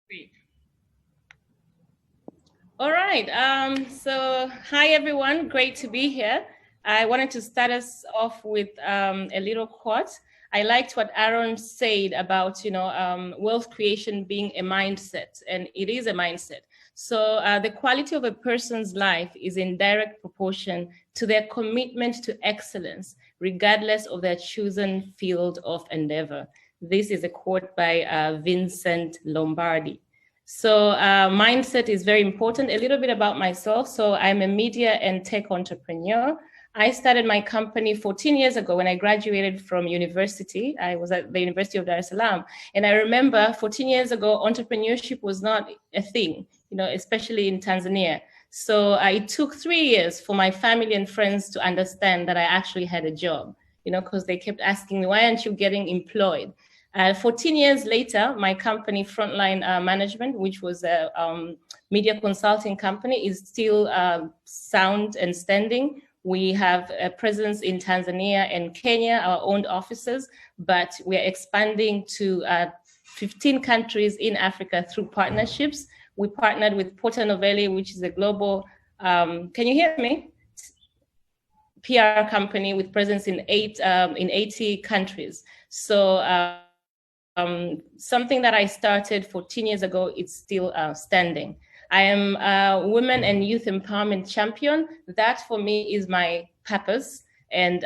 Great. All right. So hi, everyone. Great to be here. I wanted to start us off with a little quote. I liked what Aaron said about, wealth creation being a mindset, and it is a mindset. So the quality of a person's life is in direct proportion to their commitment to excellence, regardless of their chosen field of endeavor. This is a quote by Vincent Lombardi. So mindset is very important. A little bit about myself. So I'm a media and tech entrepreneur. I started my company 14 years ago when I graduated from university. I was at the University of Dar es Salaam. And I remember 14 years ago, entrepreneurship was not a thing, especially in Tanzania. So it took 3 years for my family and friends to understand that I actually had a job, because they kept asking me, why aren't you getting employed? 14 years later, my company, Frontline Management, which was a media consulting company, is still sound and standing. We have a presence in Tanzania and Kenya, our own offices, but we're expanding to 15 countries in Africa through partnerships. We partnered with Porta Novelli, which is a global, can you hear me? PR company with presence in 80 countries. So something that I started 14 years ago, it's still standing. I am a women and youth empowerment champion. That for me is my purpose and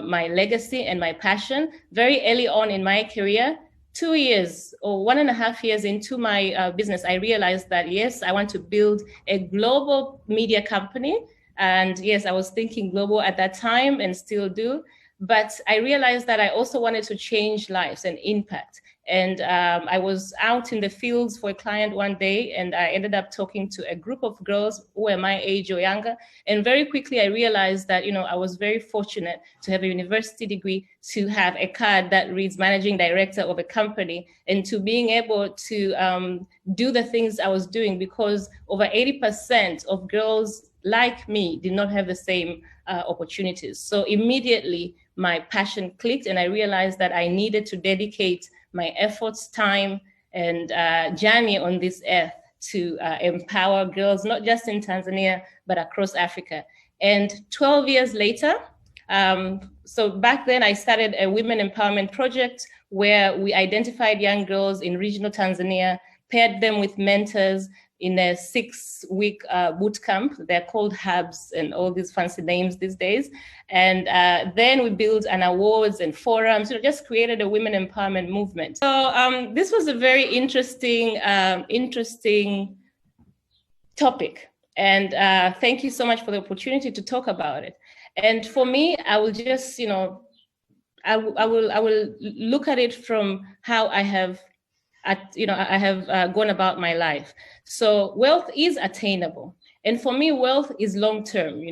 my legacy and my passion. Very early on in my career, 2 years or 1.5 years into my business, I realized that, yes, I want to build a global media company. And yes, I was thinking global at that time and still do. But I realized that I also wanted to change lives and impact. And I was out in the fields for a client one day, and I ended up talking to a group of girls who were my age or younger. And very quickly, I realized that, I was very fortunate to have a university degree, to have a card that reads managing director of a company, and to being able to do the things I was doing, because over 80% of girls like me did not have the same opportunities. So immediately, my passion clicked, and I realized that I needed to dedicate my efforts, time, and journey on this earth to empower girls, not just in Tanzania, but across Africa. And 12 years later, so back then I started a women empowerment project where we identified young girls in regional Tanzania, paired them with mentors in a 6-week boot camp. They're called hubs and all these fancy names these days. And then we built an awards and forums, just created a women empowerment movement. So this was a very interesting topic. And thank you so much for the opportunity to talk about it. And for me, I will just, I will look at it from how I have gone about my life. So wealth is attainable. And for me, wealth is long-term,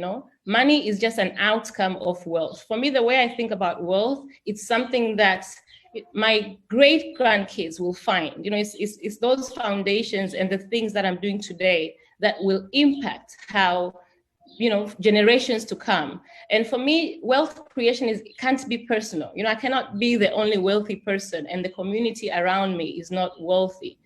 Money is just an outcome of wealth. For me, the way I think about wealth, it's something that my great-grandkids will find. It's those foundations and the things that I'm doing today that will impact how, generations to come. And for me, wealth creation can't be personal. I cannot be the only wealthy person and the community around me is not wealthy.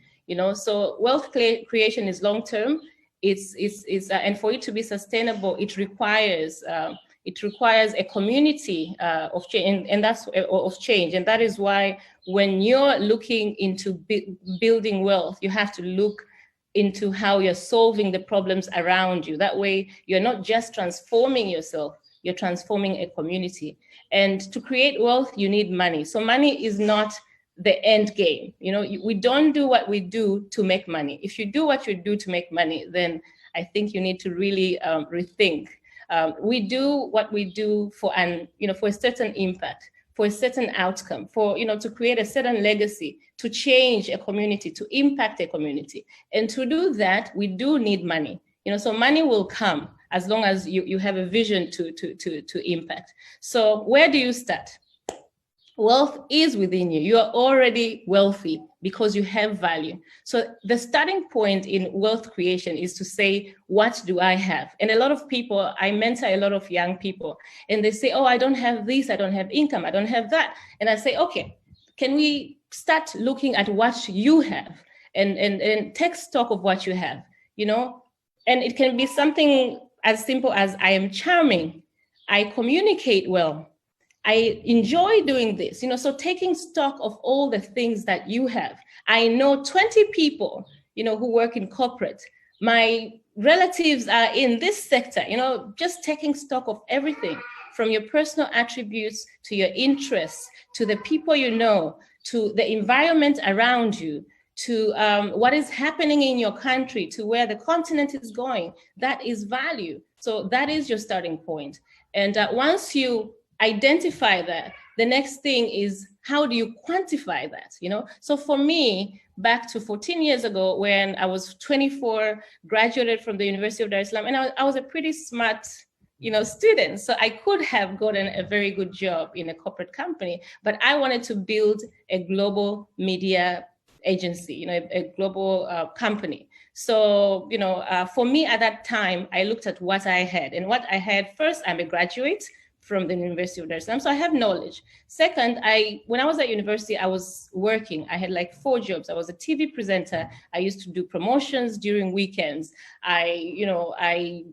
So wealth creation is long-term. And for it to be sustainable, it requires a community of change, and that's of change. And that is why when you're looking into building wealth, you have to look into how you're solving the problems around you. That way, you're not just transforming yourself, you're transforming a community. And to create wealth, you need money. So money is not the end game. We don't do what we do to make money. If you do what you do to make money, then I think you need to really rethink. We do what we do for for a certain impact, for a certain outcome, for to create a certain legacy, to change a community, to impact a community. And to do that, we do need money. So money will come as long as you have a vision to impact. So where do you start? Wealth is within you. You are already wealthy because you have value. So the starting point in wealth creation is to say, what do I have? And a lot of people, I mentor a lot of young people, and they say, oh, I don't have this, I don't have income, I don't have that. And I say, okay, can we start looking at what you have and take stock of what you have, And it can be something as simple as I am charming, I communicate well, I enjoy doing this, so taking stock of all the things that you have. I know 20 people, who work in corporate. My relatives are in this sector, just taking stock of everything from your personal attributes to your interests, to the people to the environment around you. to what is happening in your country, to where the continent is going. That is value. So that is your starting point. And once you identify that, the next thing is, how do you quantify that? So for me, back to 14 years ago, when I was 24, graduated from the University of Dar es Salaam, and I was a pretty smart student. So I could have gotten a very good job in a corporate company, but I wanted to build a global media agency, a global company. So, for me at that time, I looked at what I had, and what I had first, I'm a graduate from the University of Dar es Salaam, so I have knowledge. Second, when I was at university, I was working. I had like 4 jobs. I was a TV presenter. I used to do promotions during weekends. I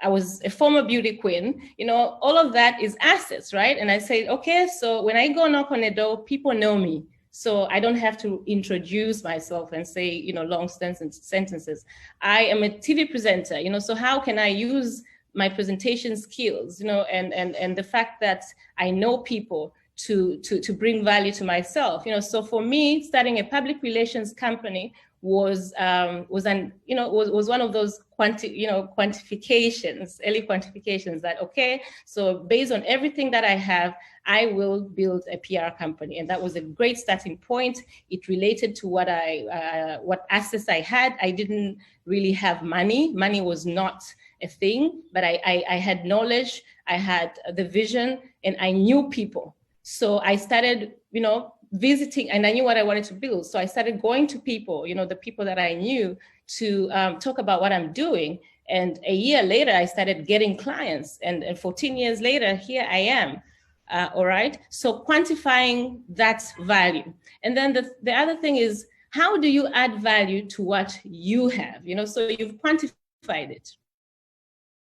was a former beauty queen. All of that is assets, right? And I said, okay, so when I go knock on a door, people know me. So I don't have to introduce myself and say, long sentences. I am a TV presenter, so how can I use my presentation skills, and the fact that I know people to bring value to myself, So for me, starting a public relations company was one of those quantifications, early quantifications, that, okay, so based on everything that I have, I will build a PR company. And that was a great starting point. It related to what assets I had. I didn't really have money. Money was not a thing, but I had knowledge, I had the vision, and I knew people. So I started, visiting, and I knew what I wanted to build. So I started going to people, the people that I knew, to talk about what I'm doing. And a year later, I started getting clients. And 14 years later, here I am. All right. So quantifying that value. And then the other thing is, how do you add value to what you have? So you've quantified it,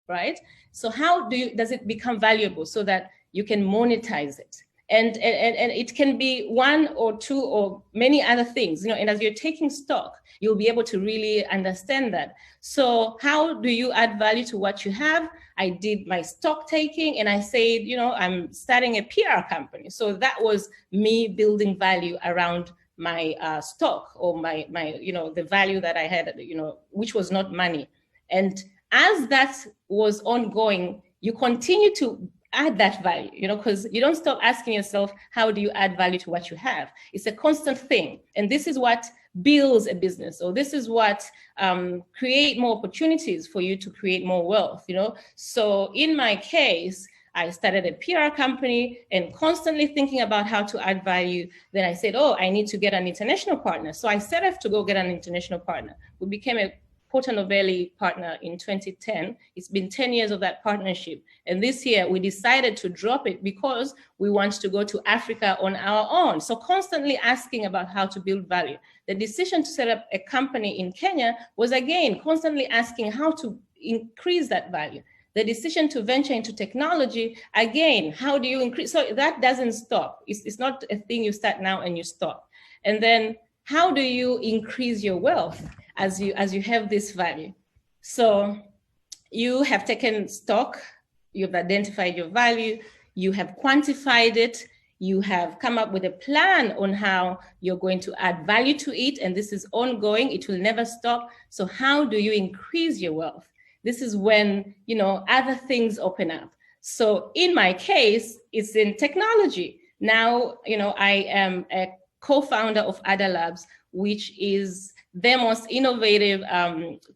right? So how does it become valuable so that you can monetize it? And it can be 1 or 2 or many other things, and as you're taking stock, you'll be able to really understand that. So how do you add value to what you have? I did my stock taking, and I said, I'm starting a PR company. So that was me building value around my stock, or my the value that I had, which was not money. And as that was ongoing, you continue to add that value, because you don't stop asking yourself, how do you add value to what you have? It's a constant thing. And this is what builds a business, or this is what create more opportunities for you to create more wealth, So in my case, I started a PR company and constantly thinking about how to add value. Then I said, I need to get an international partner. So I set off to go get an international partner. We became a Porto Novelli partner in 2010. It's been 10 years of that partnership. And this year we decided to drop it because we want to go to Africa on our own. So constantly asking about how to build value. The decision to set up a company in Kenya was, again, constantly asking how to increase that value. The decision to venture into technology, again, how do you increase? So that doesn't stop. It's not a thing you start now and you stop. And then how do you increase your wealth as you have this value? So you have taken stock, you've identified your value, you have quantified it, you have come up with a plan on how you're going to add value to it, and this is ongoing, it will never stop. So how do you increase your wealth? This is when, other things open up. So in my case, it's in technology. Now, I am a co-founder of Ada Labs, which is the most innovative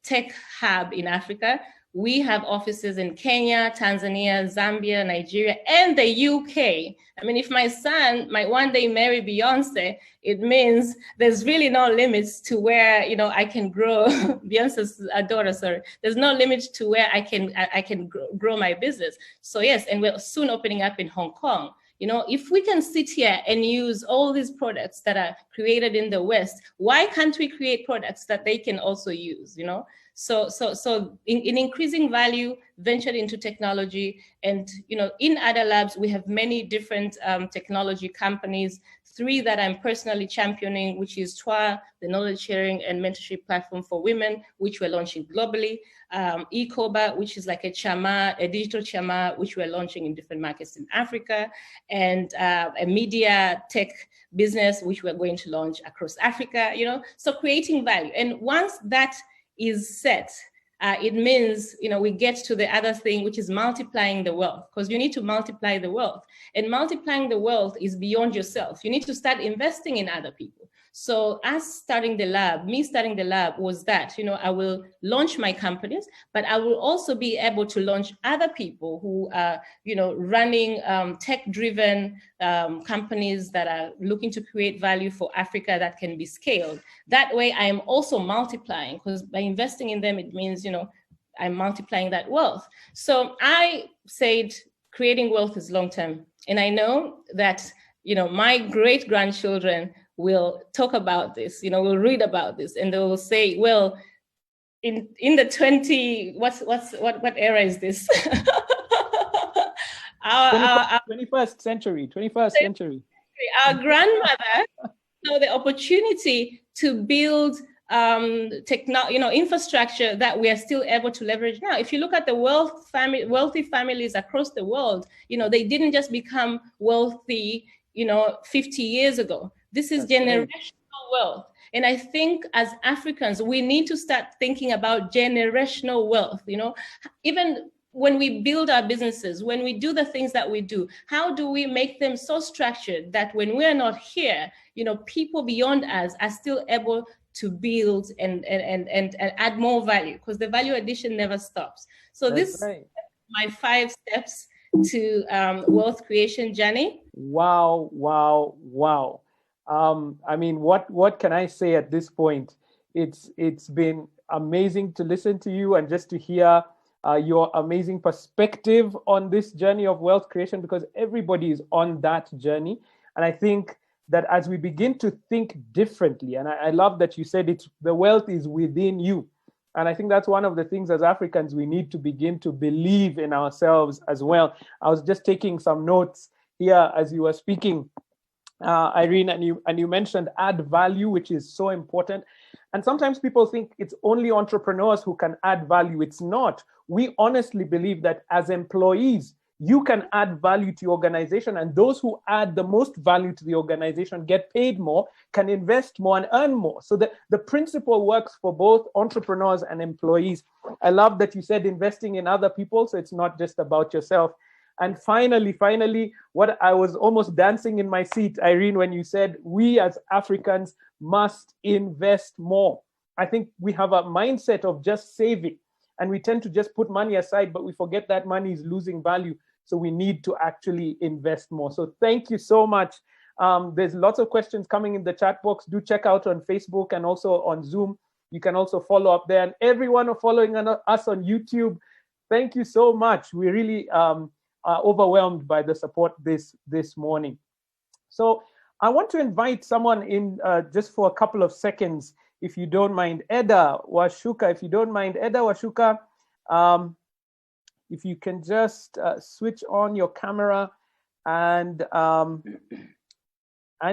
tech hub in Africa. We have offices in Kenya, Tanzania, Zambia, Nigeria, and the UK. I mean, if my son might one day marry Beyonce, it means there's really no limits to where, I can grow, Beyonce's daughter, sorry. There's no limit to where I can grow my business. So yes, and we're soon opening up in Hong Kong. If we can sit here and use all these products that are created in the West, why can't we create products that they can also use, So in increasing value, ventured into technology. And, in other labs, we have many different technology companies, 3 that I'm personally championing, which is TWA, the knowledge sharing and mentorship platform for women, which we're launching globally. Ecoba, which is like a digital chama, which we're launching in different markets in Africa, and a media tech business, which we're going to launch across Africa, so creating value. And once that is set, it means, we get to the other thing, which is multiplying the wealth, because you need to multiply the wealth. And multiplying the wealth is beyond yourself. You need to start investing in other people. So me starting the lab was that, I will launch my companies, but I will also be able to launch other people who are, running tech-driven companies that are looking to create value for Africa that can be scaled. That way I am also multiplying, because by investing in them, it means, I'm multiplying that wealth. So I said creating wealth is long-term. And I know that, my great-grandchildren will talk about this, will read about this, and they will say, well, in the what era is this? 21st century. Our grandmother saw the opportunity to build infrastructure that we are still able to leverage now. If you look at the wealthy families across the world, they didn't just become wealthy, 50 years ago. This is generational wealth. And I think as Africans, we need to start thinking about generational wealth, even when we build our businesses, when we do the things that we do, how do we make them so structured that when we're not here, people beyond us are still able to build and add more value, because the value addition never stops. So this is my 5 steps to wealth creation journey. Wow. I mean, what can I say at this point? It's been amazing to listen to you and just to hear your amazing perspective on this journey of wealth creation, because everybody is on that journey. And I think that as we begin to think differently, and I love that you said the wealth is within you. And I think that's one of the things as Africans, we need to begin to believe in ourselves as well. I was just taking some notes here as you were speaking, Irene, and you mentioned add value, which is so important. And sometimes people think it's only entrepreneurs who can add value. It's not. We honestly believe that as employees, you can add value to your organization, and those who add the most value to the organization get paid more, can invest more, and earn more. So the principle works for both entrepreneurs and employees. I love that you said investing in other people, so it's not just about yourself. And finally, what I was almost dancing in my seat, Irene, when you said we as Africans must invest more. I think we have a mindset of just saving, and we tend to just put money aside, but we forget that money is losing value. So we need to actually invest more. So thank you so much. There's lots of questions coming in the chat box. Do check out on Facebook and also on Zoom. You can also follow up there. And everyone following us on YouTube, thank you so much. We really are overwhelmed by the support this morning. So I want to invite someone in just for a couple of seconds, if you don't mind. Eda Washuka, if you don't mind. Eda Washuka, if you can just switch on your camera and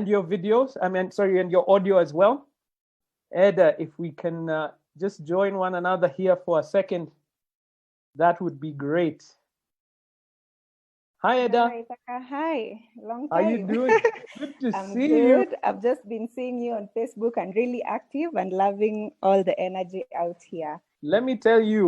your videos, and your audio as well. Eda, if we can just join one another here for a second, that would be great. Hi, Eda. Hi, long time. How are you doing? Good to see good. you. I've just been seeing you on Facebook and really active and loving all the energy out here. Let me tell you,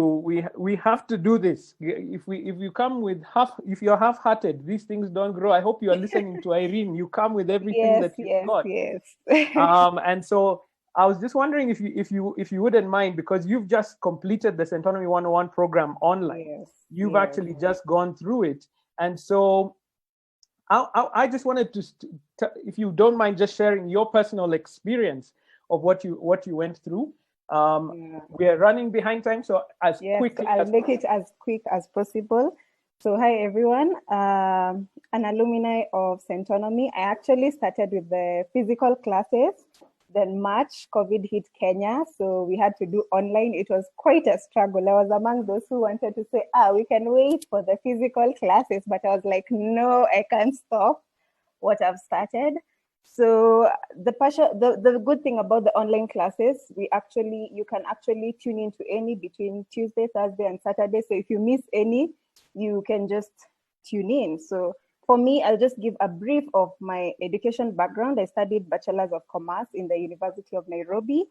we have to do this. If you come with if you're half-hearted, these things don't grow. I hope you are listening to Irene. You come with everything that you've got. Yes. And so I was just wondering if you wouldn't mind, because you've just completed the Centonomy 101 program online. Yes. You've actually just gone through it. And so I just wanted to, if you don't mind, just sharing your personal experience of what you went through. We are running behind time, so I'll make it as quick as possible. So hi everyone, an alumni of Centonomy. I actually started with the physical classes Then March, COVID hit Kenya, so we had to do online. It was quite a struggle. I was among those who wanted to say, we can wait for the physical classes, but I was like, no, I can't stop what I've started. So the good thing about the online classes, you can actually tune into any between Tuesday, Thursday, and Saturday. So if you miss any, you can just tune in. So for me, I'll just give a brief of my education background. I studied Bachelor's of Commerce in the University of Nairobi.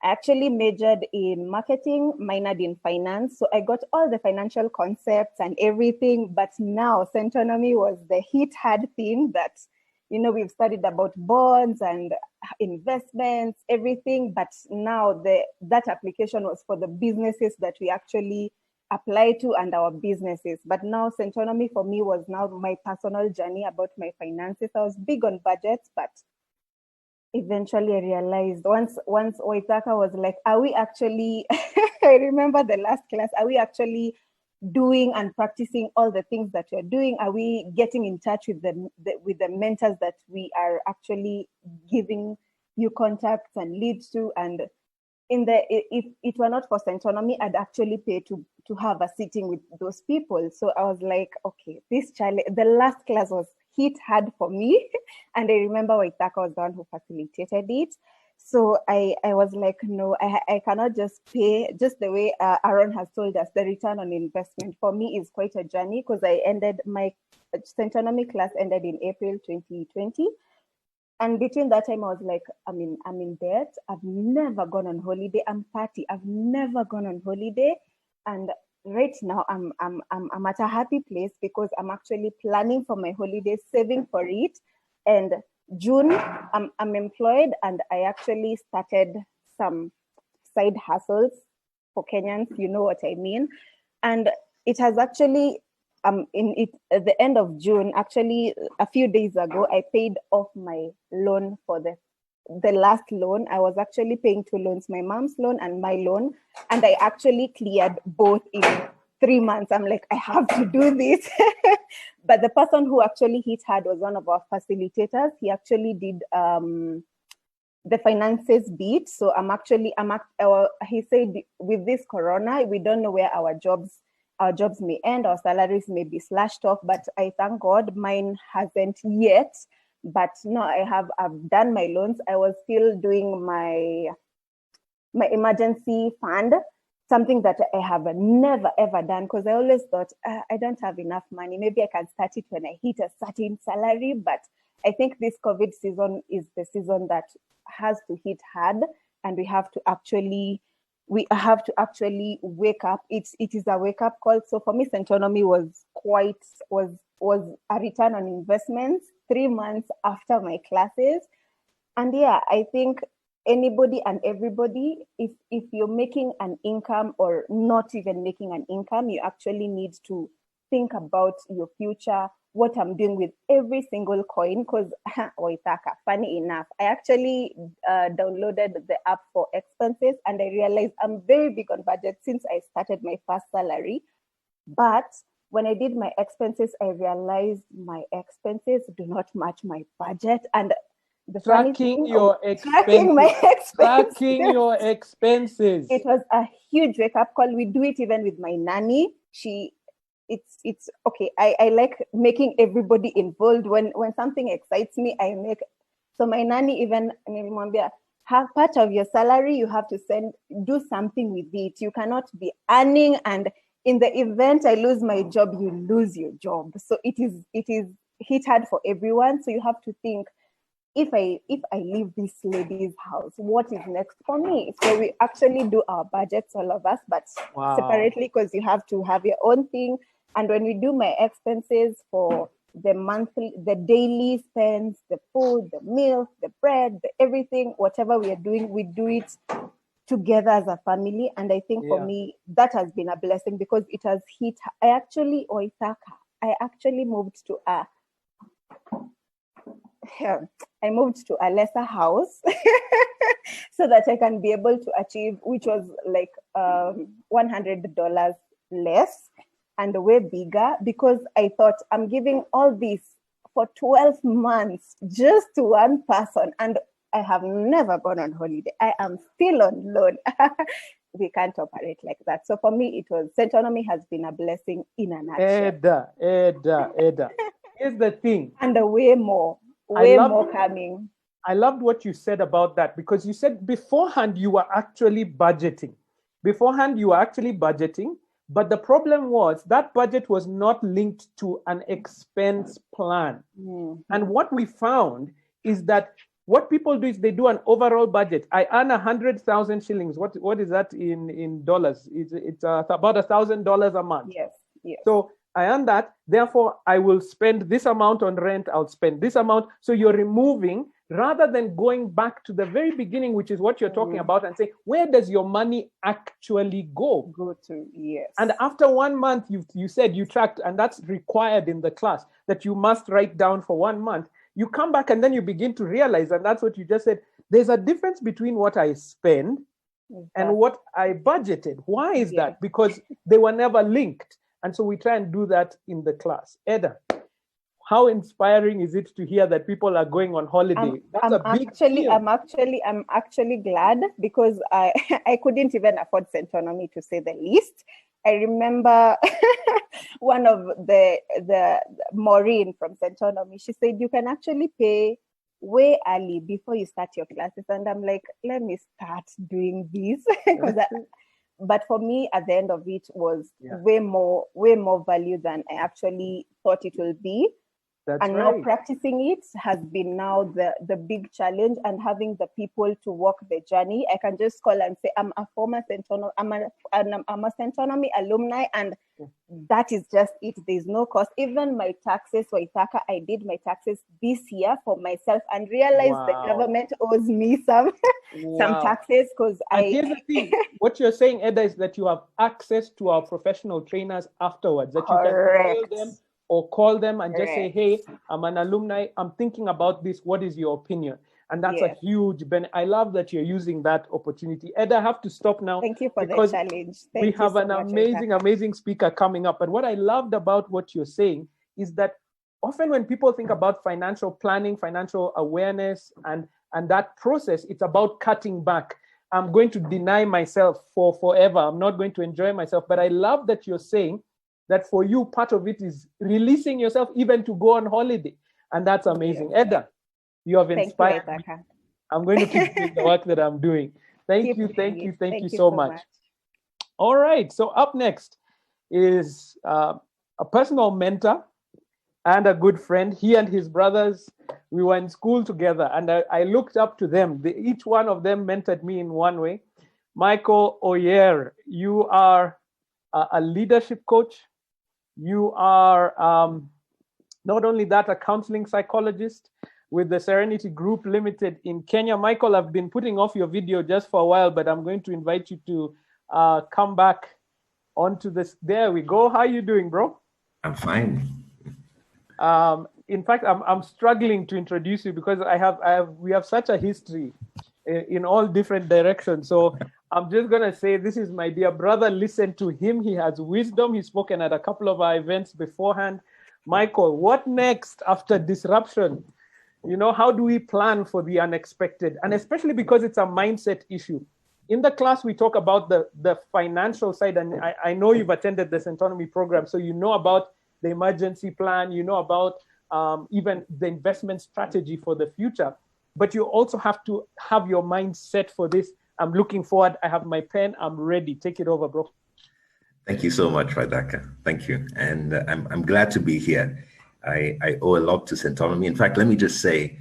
I actually majored in marketing, minored in finance. So I got all the financial concepts and everything, but now Centonomy was the hard thing that, we've studied about bonds and investments, everything, but now that application was for the businesses that we actually apply to and our businesses. But now Centonomy for me was now my personal journey about my finances. I was big on budgets, but eventually I realized once Waithaka was like, are we actually, I remember the last class, are we actually doing and practicing all the things that you're doing? Are we getting in touch with the mentors that we are actually giving you contacts and leads to? And if it were not for Centonomy, I'd actually pay to have a sitting with those people. So I was like, okay, the last class was hit hard for me. And I remember Waithaka was the one who facilitated it. So I was like, no, I cannot just pay, just the way Aaron has told us, the return on investment for me is quite a journey, because my Centonomy class ended in April 2020. And between that time, I was like, I'm in debt. I've never gone on holiday. I'm 30. I've never gone on holiday. And right now I'm at a happy place because I'm actually planning for my holiday, saving for it. And June, I'm employed, and I actually started some side hustles for Kenyans, you know what I mean. And it has actually, at the end of June, actually a few days ago, I paid off my loan for the last loan. I was actually paying 2 loans, my mom's loan and my loan, and I actually cleared both in 3 months. I'm like, I have to do this. But the person who actually hit hard was one of our facilitators. He actually did the finances bit. So he said, with this corona, we don't know where our jobs may end, our salaries may be slashed off, but I thank God mine hasn't yet. But no, I've done my loans. I was still doing my emergency fund, something that I have never ever done, because I always thought I don't have enough money. Maybe I can start it when I hit a certain salary. But I think this COVID season is the season that has to hit hard, and we have to actually wake up. It is a wake up call. So for me, Centonomy was a return on investments 3 months after my classes. And yeah, I think anybody and everybody, if you're making an income or not even making an income, you actually need to think about your future, what I'm doing with every single coin. Because Waithaka, funny enough, I actually downloaded the app for expenses, and I realized I'm very big on budget since I started my first salary. But when I did my expenses, I realized my expenses do not match my budget. And tracking your expenses. Tracking your expenses. It was a huge wake-up call. We do it even with my nanny. It's okay. I like making everybody involved. When something excites me, I make. So my nanny even, have part of your salary, you have to do something with it. You cannot be earning, and in the event I lose my job, you lose your job. So it is hit hard for everyone. So you have to think, if I leave this lady's house, what is next for me? So we actually do our budgets, all of us, but separately, because you have to have your own thing. And when we do my expenses for the monthly, the daily spends, the food, the milk, the bread, the everything, whatever we are doing, we do it together as a family. And I think for me, that has been a blessing, because it has hit. I actually moved to a lesser house so that I can be able to achieve, which was like $100 less and way bigger, because I thought I'm giving all this for 12 months just to one person. And I have never gone on holiday. I am still on loan. We can't operate like that. So for me, Centonomy has been a blessing in a nutshell. Eda. Here's the thing. And way more coming. I loved what you said about that, because you said beforehand you were actually budgeting. But the problem was that budget was not linked to an expense plan. Mm-hmm. And what we found is that what people do is they do an overall budget. I earn 100,000 shillings. What is that in dollars? It's about $1,000 a month. Yes. So I earn that. Therefore, I will spend this amount on rent. I'll spend this amount. So you're removing, rather than going back to the very beginning, which is what you're talking about, and say, where does your money actually go? Yes. And after 1 month, you said you tracked, and that's required in the class, that you must write down for 1 month. You come back and then you begin to realize, and that's what you just said, there's a difference between what I spend and what I budgeted. Why is that? Because they were never linked. And so we try and do that in the class. Eda, how inspiring is it to hear that people are going on holiday? I'm actually glad, because I couldn't even afford Centonomy, to say the least. I remember one of the Maureen from Centonomy, she said, you can actually pay way early before you start your classes. And I'm like, let me start doing this. But for me, at the end of it was way more value than I actually thought it will be. Now practicing it has been now the big challenge, and having the people to walk the journey. I can just call and say, I'm a former Centonomy, I'm a Centonomy alumni, and that is just it. There's no cost. Even my taxes, Waithaka, I did my taxes this year for myself and realized the government owes me some taxes, because here's the thing. What you're saying, Eda, is that you have access to our professional trainers afterwards, that you can email them or call them and just say, hey, I'm an alumni, I'm thinking about this, what is your opinion? And that's a huge benefit. I love that you're using that opportunity. Ed, I have to stop now. Thank you for the challenge. We have an amazing speaker coming up. But what I loved about what you're saying is that often when people think about financial planning, financial awareness, and that process, it's about cutting back. I'm going to deny myself for forever. I'm not going to enjoy myself. But I love that you're saying that for you, part of it is releasing yourself even to go on holiday. And that's amazing. Edda, you have inspired me. I'm going to keep doing the work that I'm doing. Thank you so much. All right, so up next is a personal mentor and a good friend. He and his brothers, we were in school together, and I looked up to them. Each one of them mentored me in one way. Michael Oyier, you are a leadership coach. You are not only that, a counseling psychologist with the Serenity Group Limited in Kenya. Michael, I've been putting off your video just for a while, but I'm going to invite you to come back onto this. There we go. How are you doing, bro? I'm fine. In fact, I'm struggling to introduce you because we have such a history in all different directions. So I'm just going to say, this is my dear brother. Listen to him. He has wisdom. He's spoken at a couple of our events beforehand. Michael, what next after disruption? You know, how do we plan for the unexpected? And especially because it's a mindset issue. In the class, we talk about the financial side. And I know you've attended the Centonomy program, so you know about the emergency plan, you know about even the investment strategy for the future. But you also have to have your mind set for this. I'm looking forward. I have my pen. I'm ready. Take it over, bro. Thank you so much, Waithaka. Thank you. And I'm glad to be here. I owe a lot to Centonomy. In fact, let me just say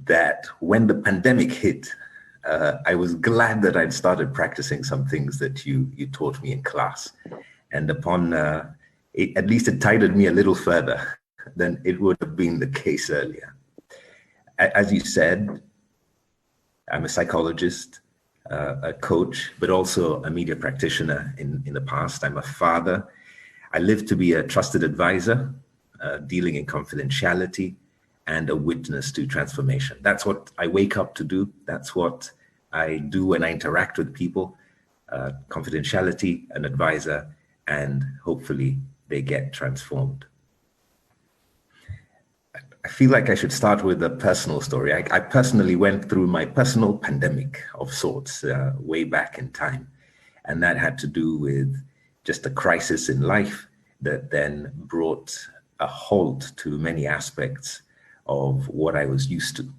that when the pandemic hit, I was glad that I'd started practicing some things that you taught me in class. And upon, at least it tided me a little further than it would have been the case earlier. As you said, I'm a psychologist, a coach, but also a media practitioner in the past. I'm a father. I live to be a trusted advisor, dealing in confidentiality, and a witness to transformation. That's what I wake up to do. That's what I do when I interact with people. Confidentiality, an advisor, and hopefully they get transformed. I feel like I should start with a personal story. I personally went through my personal pandemic of sorts way back in time. And that had to do with just a crisis in life that then brought a halt to many aspects of what I was used to.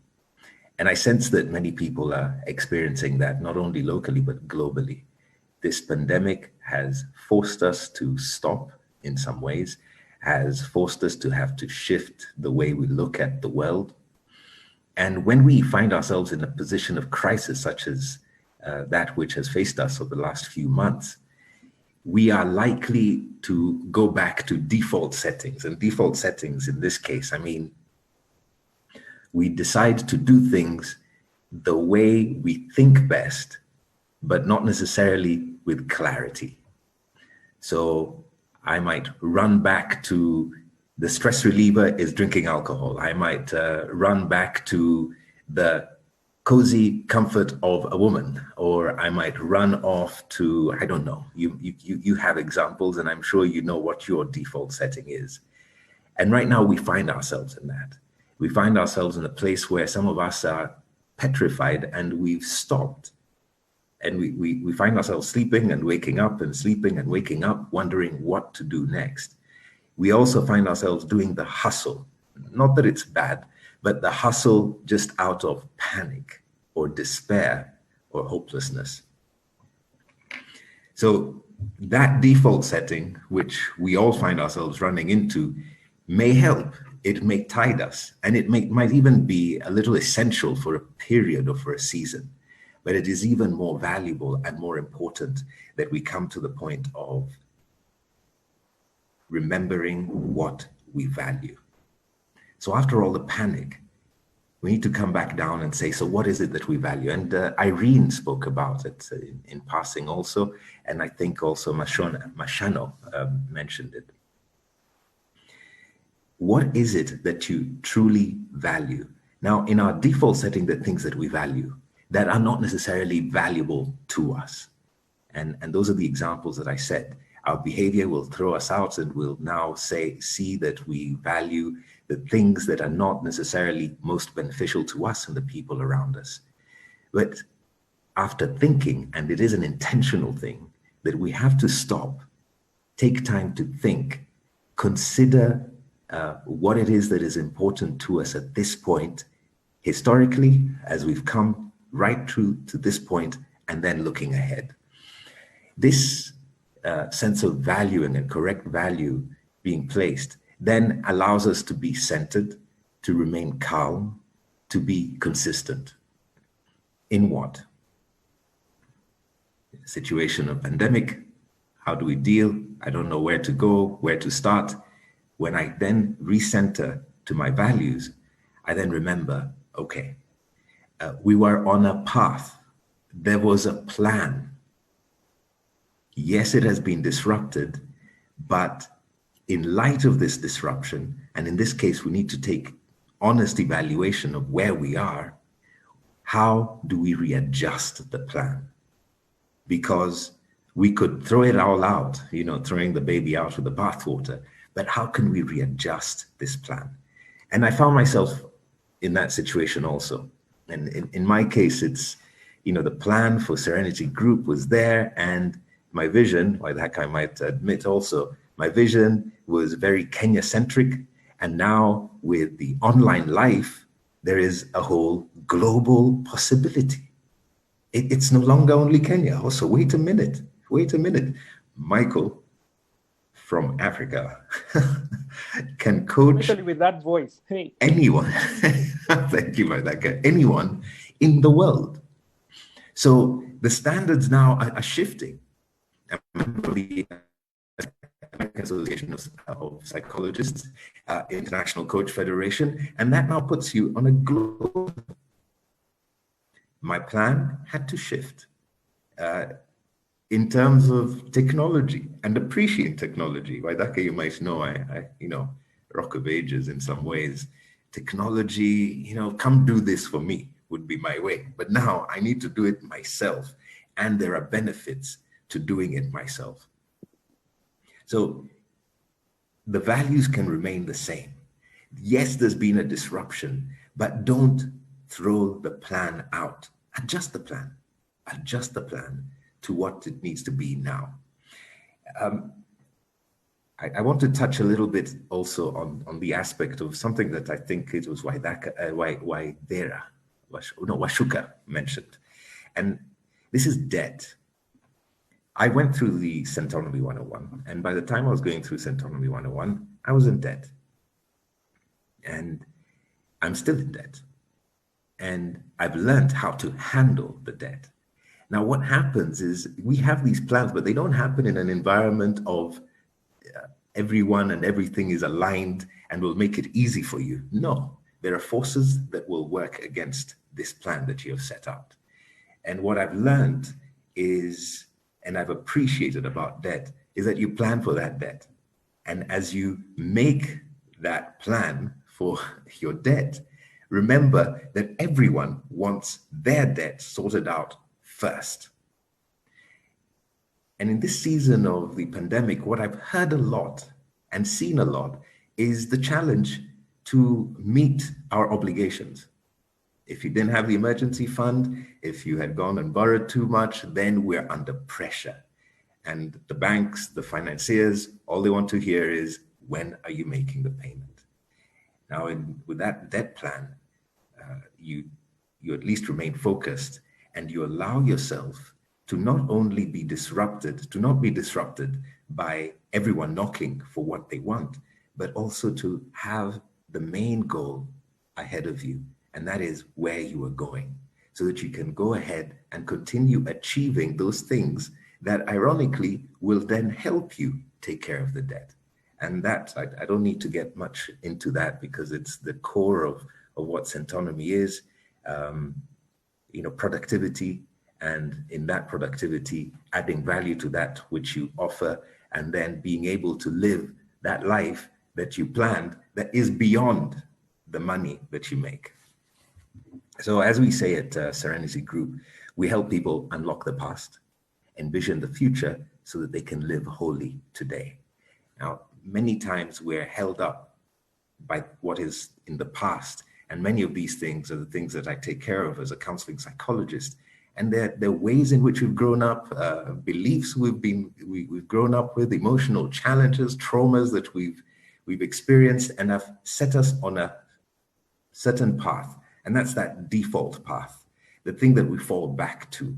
And I sense that many people are experiencing that, not only locally, but globally. This pandemic has forced us to stop in some ways, has forced us to have to shift the way we look at the world. And when we find ourselves in a position of crisis, such as that which has faced us over the last few months, we are likely to go back to default settings. And default settings in this case, I mean, we decide to do things the way we think best, but not necessarily with clarity. So I might run back to the stress reliever is drinking alcohol. I might run back to the cozy comfort of a woman, or I might run off to, I don't know, you have examples, and I'm sure you know what your default setting is. And right now we find ourselves in that. We find ourselves in a place where some of us are petrified and we've stopped. And we find ourselves sleeping and waking up and sleeping and waking up, wondering what to do next. We also find ourselves doing the hustle. Not that it's bad, but the hustle just out of panic or despair or hopelessness. So that default setting, which we all find ourselves running into, may help. It may tide us, and it might even be a little essential for a period or for a season. But it is even more valuable and more important that we come to the point of remembering what we value. So after all the panic, we need to come back down and say, so what is it that we value? And Irene spoke about it in passing also, and I think also Mashano mentioned it. What is it that you truly value? Now, in our default setting, the things that we value that are not necessarily valuable to us. And those are the examples that I said. Our behavior will throw us out, and we'll now see that we value the things that are not necessarily most beneficial to us and the people around us. But after thinking, and it is an intentional thing, that we have to stop, take time to think, consider what it is that is important to us at this point, historically, as we've come right through to this point, and then looking ahead. This sense of valuing and correct value being placed then allows us to be centered, to remain calm, to be consistent. In what? Situation of pandemic, how do we deal? I don't know where to go, where to start. When I then recenter to my values, I then remember, okay, we were on a path. There was a plan. Yes, it has been disrupted, but in light of this disruption, and in this case, we need to take honest evaluation of where we are. How do we readjust the plan? Because we could throw it all out, throwing the baby out with the bathwater, but how can we readjust this plan? And I found myself in that situation also. And in my case, it's, the plan for Serenity Group was there, and my vision, Waithaka, I might admit also, my vision was very Kenya-centric. And now with the online life, there is a whole global possibility. It's no longer only Kenya. Also, wait a minute. Michael from Africa can coach. Especially with that voice. Hey. Anyone. Thank you, Waithaka. Anyone in the world. So the standards now are shifting. The American Association of Psychologists, International Coach Federation, and that now puts you on a global. My plan had to shift in terms of technology and appreciating technology. Waithaka, you might know, I rock of ages in some ways. Technology, come do this for me would be my way. But now I need to do it myself, and there are benefits to doing it myself. So the values can remain the same. Yes, there's been a disruption, but don't throw the plan out. Adjust the plan. Adjust the plan to what it needs to be now. I want to touch a little bit also on the aspect of something that I think it was Waceke mentioned. And this is debt. I went through the Centonomy 101, and by the time I was going through Centonomy 101, I was in debt. And I'm still in debt. And I've learned how to handle the debt. Now, what happens is we have these plans, but they don't happen in an environment of everyone and everything is aligned and will make it easy for you. No, there are forces that will work against this plan that you have set out. And what I've learned is, and I've appreciated about debt, is that you plan for that debt. And as you make that plan for your debt, remember that everyone wants their debt sorted out first. And in this season of the pandemic, what I've heard a lot and seen a lot is the challenge to meet our obligations. If you didn't have the emergency fund, if you had gone and borrowed too much, then we're under pressure. And the banks, the financiers, all they want to hear is, when are you making the payment? Now, with that debt plan, you at least remain focused, and you allow yourself to not only be disrupted, to not be disrupted by everyone knocking for what they want, but also to have the main goal ahead of you, and that is where you are going, so that you can go ahead and continue achieving those things that ironically will then help you take care of the debt. And that, I don't need to get much into that because it's the core of what Centonomy is, productivity, and in that productivity, adding value to that which you offer, and then being able to live that life that you planned that is beyond the money that you make. So as we say at Serenity Group, we help people unlock the past, envision the future so that they can live wholly today. Now, many times we're held up by what is in the past, and many of these things are the things that I take care of as a counseling psychologist. And they're ways in which we've grown up, beliefs we've grown up with, emotional challenges, traumas that we've experienced, and have set us on a certain path. And that's that default path, the thing that we fall back to.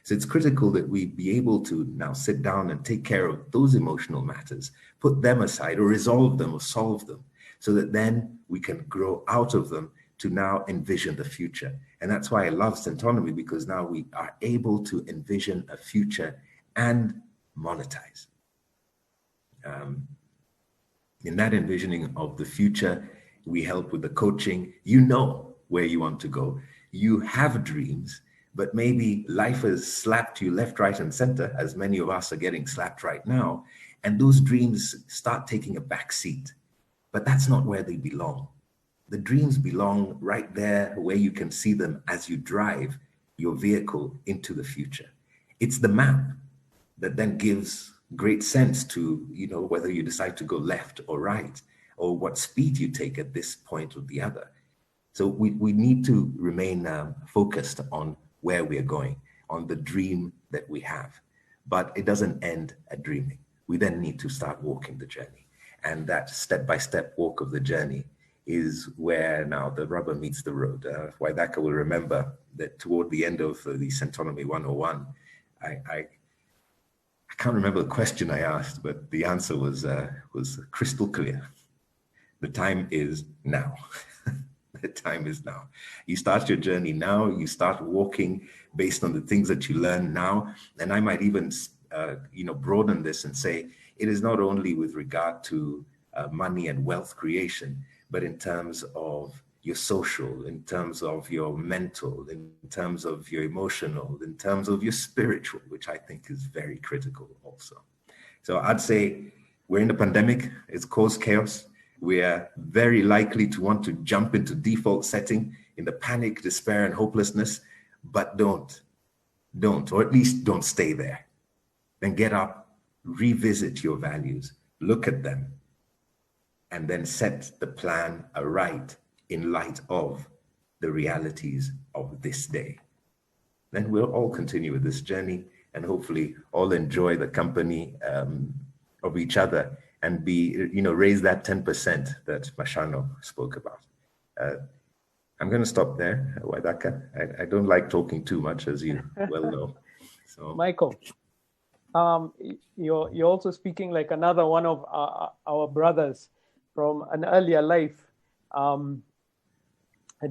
So it's critical that we be able to now sit down and take care of those emotional matters, put them aside or resolve them or solve them, so that then we can grow out of them to now envision the future. And that's why I love Centonomy, because now we are able to envision a future and monetize. In that envisioning of the future, we help with the coaching. You know where you want to go. You have dreams, but maybe life has slapped you left, right, and center, as many of us are getting slapped right now. And those dreams start taking a back seat. But that's not where they belong. The dreams belong right there where you can see them as you drive your vehicle into the future. It's the map that then gives great sense to, whether you decide to go left or right, or what speed you take at this point or the other. So we need to remain focused on where we are going, on the dream that we have. But it doesn't end at dreaming. We then need to start walking the journey. And that step-by-step walk of the journey is where now the rubber meets the road. Waithaka will remember that toward the end of the Centonomy 101, I can't remember the question I asked, but the answer was crystal clear. The time is now. The time is now. You start your journey now. You start walking based on the things that you learn now. And I might even, broaden this and say it is not only with regard to money and wealth creation, but in terms of your social, in terms of your mental, in terms of your emotional, in terms of your spiritual, which I think is very critical also. So I'd say we're in a pandemic. It's caused chaos. We are very likely to want to jump into default setting in the panic, despair, and hopelessness, but don't, or at least don't stay there. Then get up, revisit your values, look at them, and then set the plan aright in light of the realities of this day. Then we'll all continue with this journey and hopefully all enjoy the company of each other and raise that 10% that Mashano spoke about. I'm going to stop there, Waithaka. I don't like talking too much, as you well know. So, Michael, you're also speaking like another one of our brothers from an earlier life.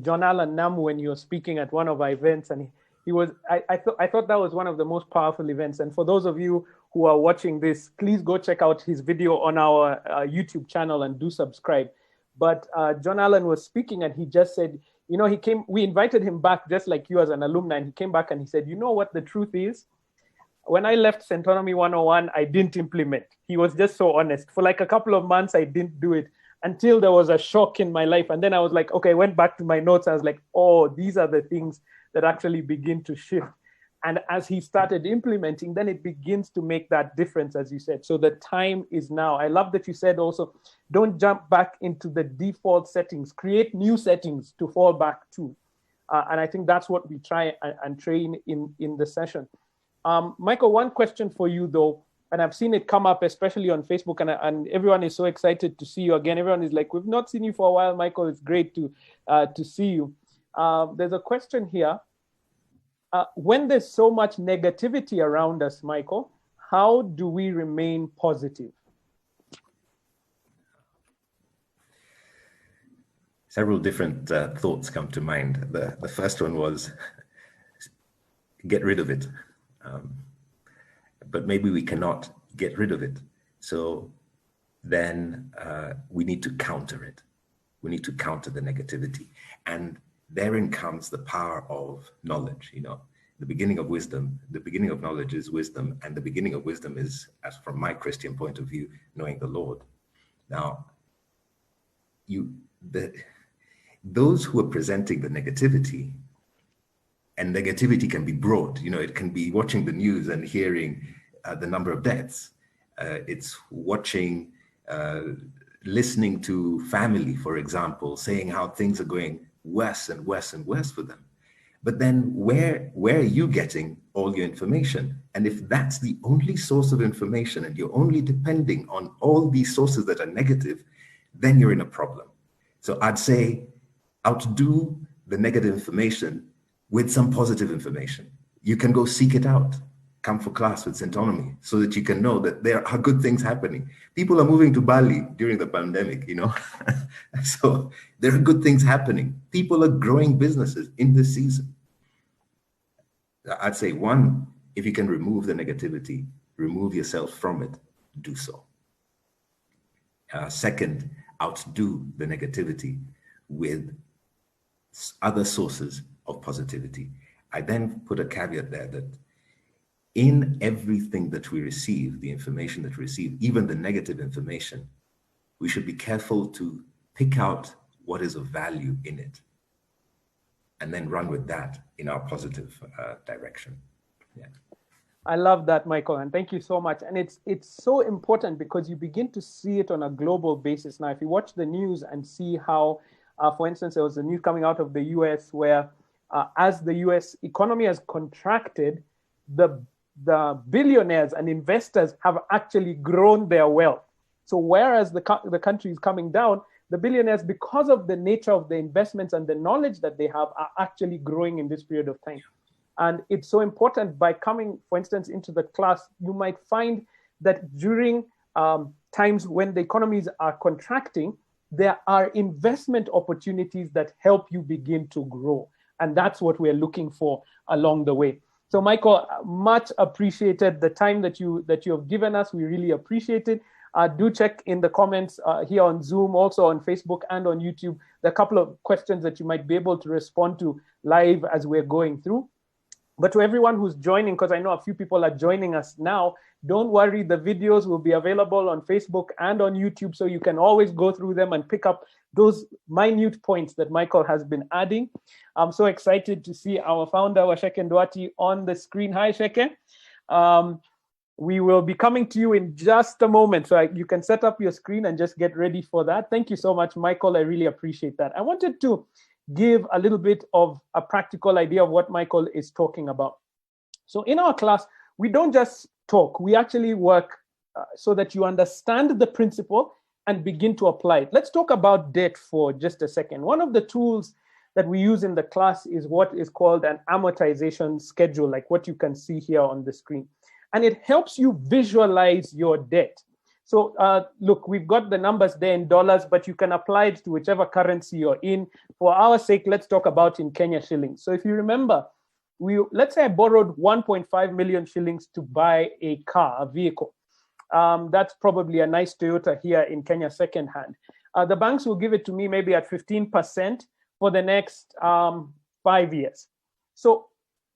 John Allen Nam, when you were speaking at one of our events, and he was, I thought that was one of the most powerful events. And for those of you who are watching this, please go check out his video on our YouTube channel and do subscribe. But John Allen was speaking and he just said, we invited him back just like you as an alumni, and he came back and he said, you know what the truth is? When I left Centonomy 101, I didn't implement. He was just so honest. For like a couple of months, I didn't do it until there was a shock in my life. And then I was like, okay, I went back to my notes. I was like, oh, these are the things that actually begin to shift. And as he started implementing, then it begins to make that difference, as you said. So the time is now. I love that you said also, don't jump back into the default settings, create new settings to fall back to. And I think that's what we try and train in the session. Michael, one question for you though, and I've seen it come up, especially on Facebook, and everyone is so excited to see you again. Everyone is like, we've not seen you for a while, Michael. It's great to see you. There's a question here. When there's so much negativity around us, Michael, how do we remain positive? Several different thoughts come to mind. The first one was get rid of it. But maybe we cannot get rid of it. So then we need to counter it. We need to counter the negativity. And therein comes the power of knowledge. The beginning of wisdom, the beginning of knowledge is wisdom, and the beginning of wisdom is, as from my Christian point of view, knowing the Lord. Now, those who are presenting the negativity, and negativity can be broad. It can be watching the news and hearing the number of deaths. It's watching, listening to family, for example, saying how things are going worse and worse and worse for them. But then where are you getting all your information? And if that's the only source of information and you're only depending on all these sources that are negative, then you're in a problem. So I'd say outdo the negative information with some positive information. You can go seek it out. Come for class with Centonomy so that you can know that there are good things happening. People are moving to Bali during the pandemic, So there are good things happening. People are growing businesses in this season. I'd say one, if you can remove the negativity, remove yourself from it, do so. Second, outdo the negativity with other sources of positivity. I then put a caveat there that in everything that we receive, the information that we receive, even the negative information, we should be careful to pick out what is of value in it and then run with that in our positive direction. Yeah. I love that, Michael, and thank you so much. And it's so important because you begin to see it on a global basis. Now, if you watch the news and see how, for instance, there was a news coming out of the US where as the US economy has contracted, the billionaires and investors have actually grown their wealth. So whereas the country is coming down, the billionaires, because of the nature of the investments and the knowledge that they have, are actually growing in this period of time. And it's so important. By coming, for instance, into the class, you might find that during times when the economies are contracting, there are investment opportunities that help you begin to grow. And that's what we're looking for along the way. So Michael, much appreciated the time that you have given us. We really appreciate it. Do check in the comments here on Zoom, also on Facebook and on YouTube. There are a couple of questions that you might be able to respond to live as we're going through. But to everyone who's joining, because I know a few people are joining us now, don't worry, the videos will be available on Facebook and on YouTube, so you can always go through them and pick up those minute points that Michael has been adding. I'm so excited to see our founder, Waceke Nduati, on the screen. Hi, Sheke. We will be coming to you in just a moment. So you can set up your screen and just get ready for that. Thank you so much, Michael. I really appreciate that. I wanted to give a little bit of a practical idea of what Michael is talking about. So in our class, we don't just talk. We actually work so that you understand the principle and begin to apply it. Let's talk about debt for just a second. One of the tools that we use in the class is what is called an amortization schedule, like what you can see here on the screen. And it helps you visualize your debt. So look, we've got the numbers there in dollars, but you can apply it to whichever currency you're in. For our sake, let's talk about in Kenya shillings. So if you remember, let's say I borrowed 1.5 million shillings to buy a car, a vehicle. That's probably a nice Toyota here in Kenya secondhand. The banks will give it to me maybe at 15% for the next 5 years. So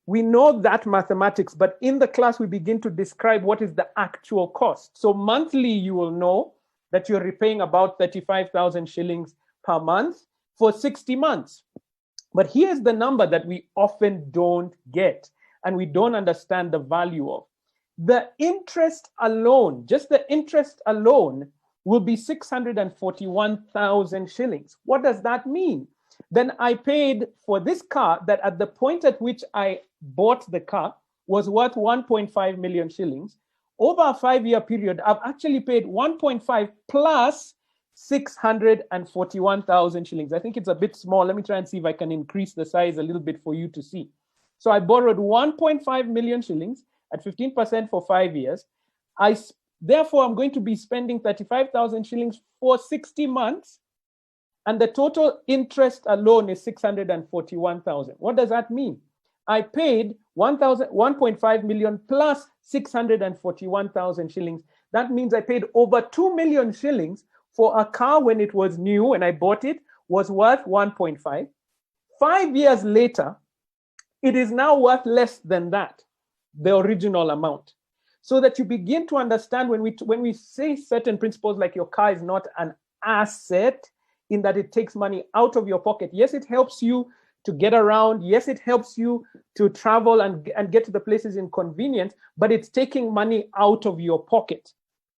we know that mathematics, but in the class, we begin to describe what is the actual cost. So monthly, you will know that you're repaying about 35,000 shillings per month for 60 months. But here's the number that we often don't get and we don't understand the value of. The interest alone, just the interest alone, will be 641,000 shillings. What does that mean? Then I paid for this car that at the point at which I bought the car was worth 1.5 million shillings. Over a 5-year period, I've actually paid 1.5 plus 641,000 shillings. I think it's a bit small. Let me try and see if I can increase the size a little bit for you to see. So I borrowed 1.5 million shillings at 15% for 5 years. Therefore, I'm going to be spending 35,000 shillings for 60 months. And the total interest alone is 641,000. What does that mean? I paid 1.5 million plus 641,000 shillings. That means I paid over 2 million shillings for a car when it was new, when I bought it, was worth 1.5. 5 years later, it is now worth less than that, the original amount. So that you begin to understand when we say certain principles like your car is not an asset, in that it takes money out of your pocket. Yes, it helps you to get around. Yes, it helps you to travel and get to the places in convenience, but it's taking money out of your pocket.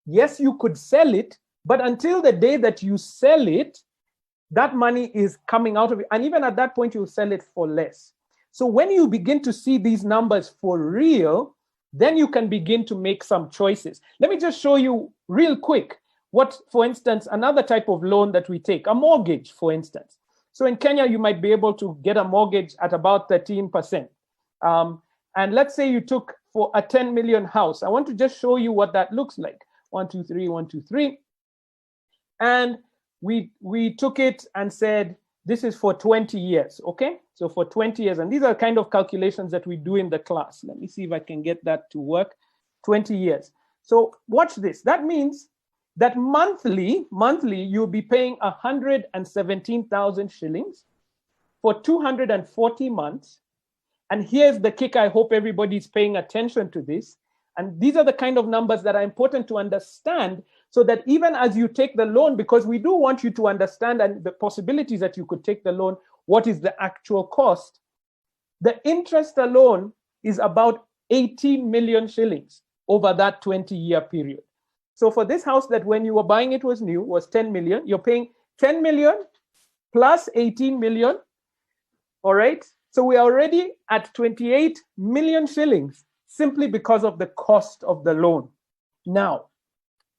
Yes, you could sell it, but until the day that you sell it, that money is coming out of it. And even at that point, you'll sell it for less. So when you begin to see these numbers for real, then you can begin to make some choices. Let me just show you real quick what, for instance, another type of loan that we take, a mortgage, for instance. So in Kenya, you might be able to get a mortgage at about 13%. And let's say you took for a 10 million house. I want to just show you what that looks like. 1, 2, 3, 1, 2, 3. And we took it and said, this is for 20 years, okay? So for 20 years, and these are kind of calculations that we do in the class. Let me see if I can get that to work. 20 years. So watch this. That means that monthly, you'll be paying 117,000 shillings for 240 months. And here's the kick. I hope everybody's paying attention to this. And these are the kind of numbers that are important to understand, so that even as you take the loan, because we do want you to understand and the possibilities that you could take the loan, what is the actual cost? The interest alone is about 18 million shillings over that 20-year period. So for this house that when you were buying it was new, was 10 million, you're paying 10 million plus 18 million, all right? So we are already at 28 million shillings simply because of the cost of the loan. Now,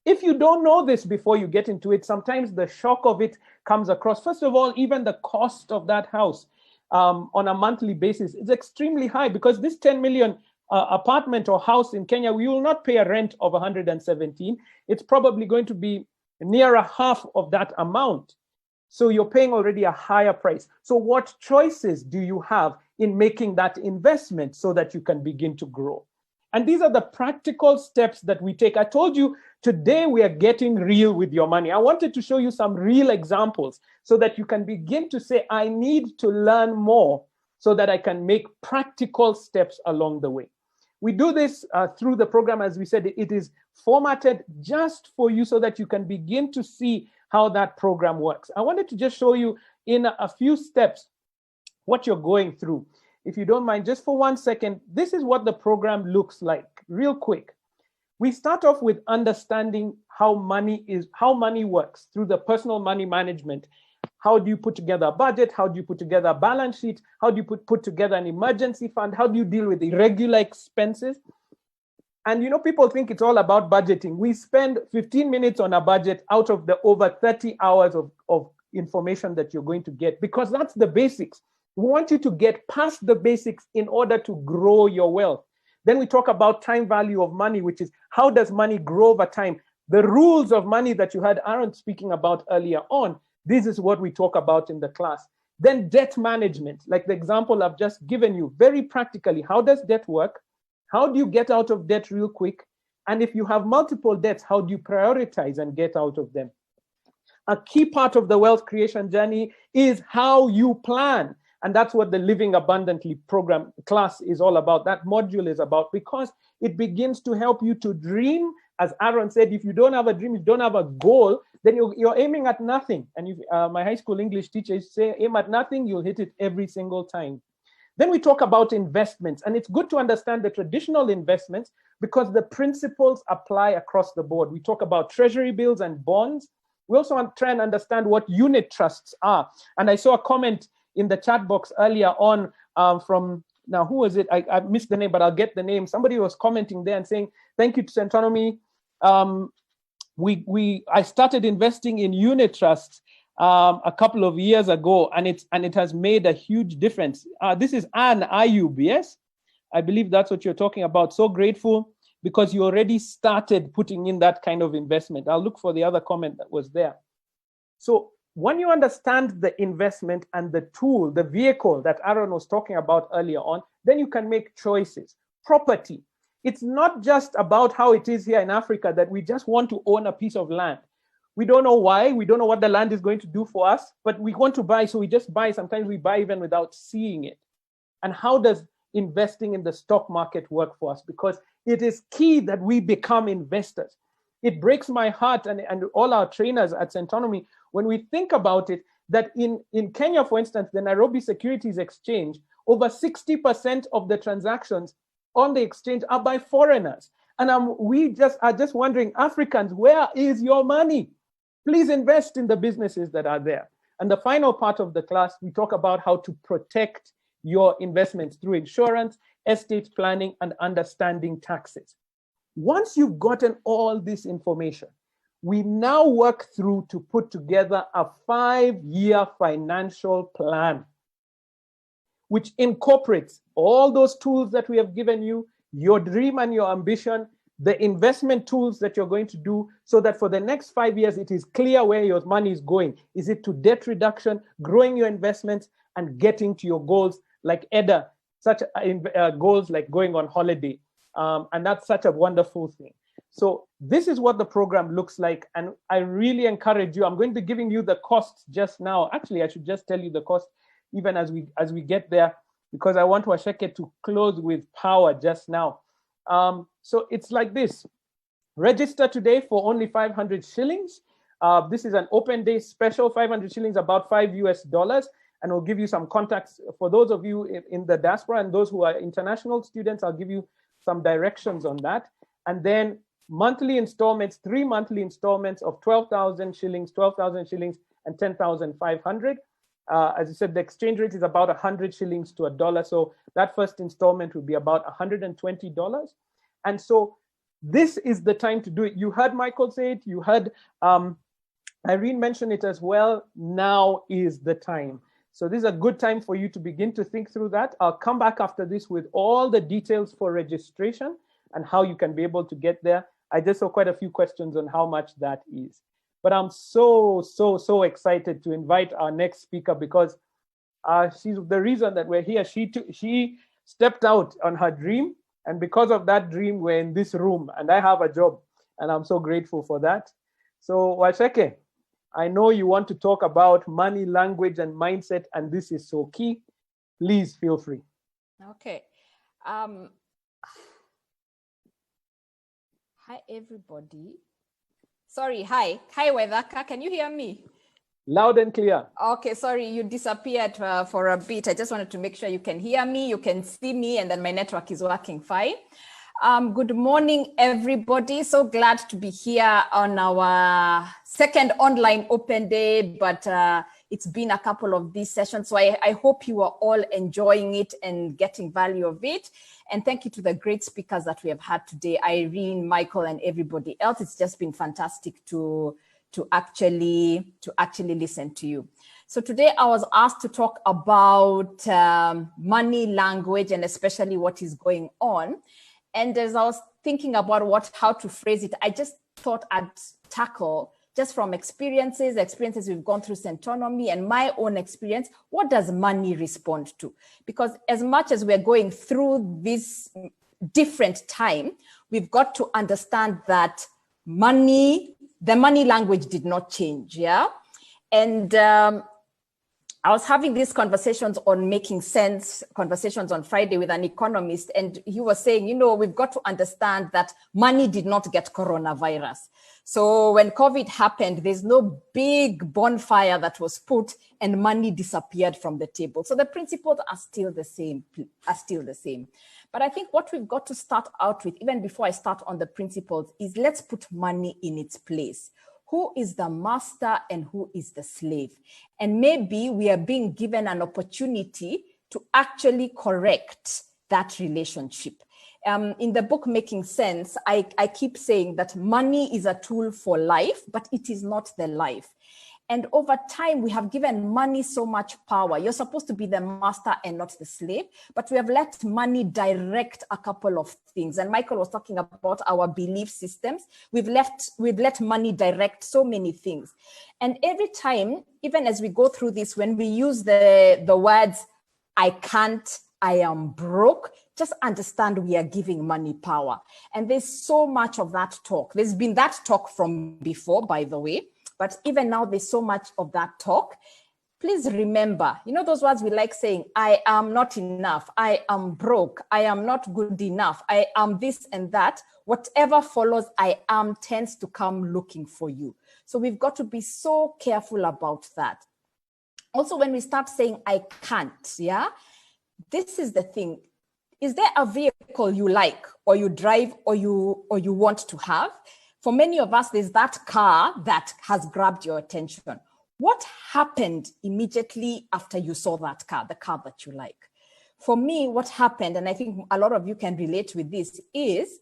if you don't know this before you get into it, sometimes the shock of it comes across. First of all, even the cost of that house on a monthly basis is extremely high, because this 10 million apartment or house in Kenya, we will not pay a rent of 117. It's probably going to be nearer half of that amount. So you're paying already a higher price. So what choices do you have in making that investment so that you can begin to grow? And these are the practical steps that we take. I told you today we are getting real with your money. I wanted to show you some real examples so that you can begin to say, I need to learn more so that I can make practical steps along the way. We do this through the program. As we said, it is formatted just for you so that you can begin to see how that program works. I wanted to just show you in a few steps what you're going through. If you don't mind, just for 1 second, this is what the program looks like, real quick. We start off with understanding how money works through the personal money management. How do you put together a budget? How do you put together a balance sheet? How do you put together an emergency fund? How do you deal with irregular expenses? And you know, people think it's all about budgeting. We spend 15 minutes on a budget out of the over 30 hours of information that you're going to get, because that's the basics. We want you to get past the basics in order to grow your wealth. Then we talk about time value of money, which is how does money grow over time? The rules of money that you had Aaron speaking about earlier on, this is what we talk about in the class. Then debt management, like the example I've just given you, very practically, how does debt work? How do you get out of debt real quick? And if you have multiple debts, how do you prioritize and get out of them? A key part of the wealth creation journey is how you plan. And that's what the Living Abundantly program class is all about. That module is about, because it begins to help you to dream. As Aaron said, if you don't have a dream, if you don't have a goal, then you're aiming at nothing. And my high school English teachers say, aim at nothing, you'll hit it every single time. Then we talk about investments. And it's good to understand the traditional investments because the principles apply across the board. We talk about treasury bills and bonds. We also want to try and understand what unit trusts are. And I saw a comment in the chat box earlier on from, now who was it? I missed the name, but I'll get the name. Somebody was commenting there and saying, thank you to Centonomy. I started investing in unit trusts a couple of years ago, and it has made a huge difference. This is Anne Ayub, yes? I believe that's what you're talking about. So grateful because you already started putting in that kind of investment. I'll look for the other comment that was there. So when you understand the investment and the tool, the vehicle that Aaron was talking about earlier on, then you can make choices. Property. It's not just about how it is here in Africa that we just want to own a piece of land. We don't know why. We don't know what the land is going to do for us, but we want to buy, so we just buy. Sometimes we buy even without seeing it. And how does investing in the stock market work for us? Because it is key that we become investors. It breaks my heart and all our trainers at Centonomy when we think about it, that in Kenya, for instance, the Nairobi Securities Exchange, over 60% of the transactions on the exchange are by foreigners. And we are just wondering, Africans, where is your money? Please invest in the businesses that are there. And the final part of the class, we talk about how to protect your investments through insurance, estate planning, and understanding taxes. Once you've gotten all this information, we now work through to put together a 5-year financial plan, which incorporates all those tools that we have given you, your dream and your ambition, the investment tools that you're going to do, so that for the next 5 years, it is clear where your money is going. Is it to debt reduction, growing your investments, and getting to your goals like EDA, such goals like going on holiday. And that's such a wonderful thing. So this is what the program looks like. And I really encourage you. I'm going to be giving you the costs just now. Actually, I should just tell you the cost even as we get there, because I want Waceke to close with power just now. So it's like this. Register today for only 500 shillings. This is an open day special, 500 shillings, about $5 US. And we'll give you some contacts for those of you in the diaspora and those who are international students. I'll give you some directions on that. And then monthly installments, 3 monthly installments of 12,000 shillings, 12,000 shillings, and 10,500. As I said, the exchange rate is about 100 shillings to $1. So that first installment will be about $120. And so this is the time to do it. You heard Michael say it. You heard Irene mention it as well. Now is the time. So this is a good time for you to begin to think through that. I'll come back after this with all the details for registration and how you can be able to get there. I just saw quite a few questions on how much that is. But I'm so excited to invite our next speaker, because she's the reason that we're here. She stepped out on her dream, and because of that dream, we're in this room, and I have a job, and I'm so grateful for that. So Waceke, I know you want to talk about money, language, and mindset, and this is so key. Please feel free. Okay. Hi, everybody. Sorry, hi. Hi, Waithaka. Can you hear me? Loud and clear. Okay, sorry, you disappeared for a bit. I just wanted to make sure you can hear me, you can see me, and then my network is working fine. Good morning, everybody. So glad to be here on our second online open day, but it's been a couple of these sessions. So I hope you are all enjoying it and getting value of it. And thank you to the great speakers that we have had today, Irene, Michael, and everybody else. It's just been fantastic to actually listen to you. So today I was asked to talk about money language and especially what is going on. And as I was thinking about how to phrase it, I just thought I'd tackle, just from experiences we've gone through Centonomy and my own experience, what does money respond to? Because as much as we're going through this different time, we've got to understand that the money language did not change, yeah? And I was having these conversations on making sense, conversations on Friday with an economist, and he was saying, we've got to understand that money did not get coronavirus. So when COVID happened, there's no big bonfire that was put and money disappeared from the table. So the principles are still the same, But I think what we've got to start out with, even before I start on the principles, is let's put money in its place. Who is the master and who is the slave? And maybe we are being given an opportunity to actually correct that relationship. In the book Making Sense, I keep saying that money is a tool for life, but it is not the life. And over time, we have given money so much power. You're supposed to be the master and not the slave, but we have let money direct a couple of things. And Michael was talking about our belief systems. We've let money direct so many things. And every time, even as we go through this, when we use the words, I can't, I am broke, just understand we are giving money power. And there's so much of that talk. There's been that talk from before, by the way. But even now, there's so much of that talk. Please remember, those words we like saying, I am not enough, I am broke, I am not good enough, I am this and that. Whatever follows I am tends to come looking for you. So we've got to be so careful about that. Also, when we start saying, I can't, yeah, this is the thing. Is there a vehicle you like or you drive or you want to have? For many of us, there's that car that has grabbed your attention. What happened immediately after you saw that car, the car that you like? For me, what happened, and I think a lot of you can relate with this, is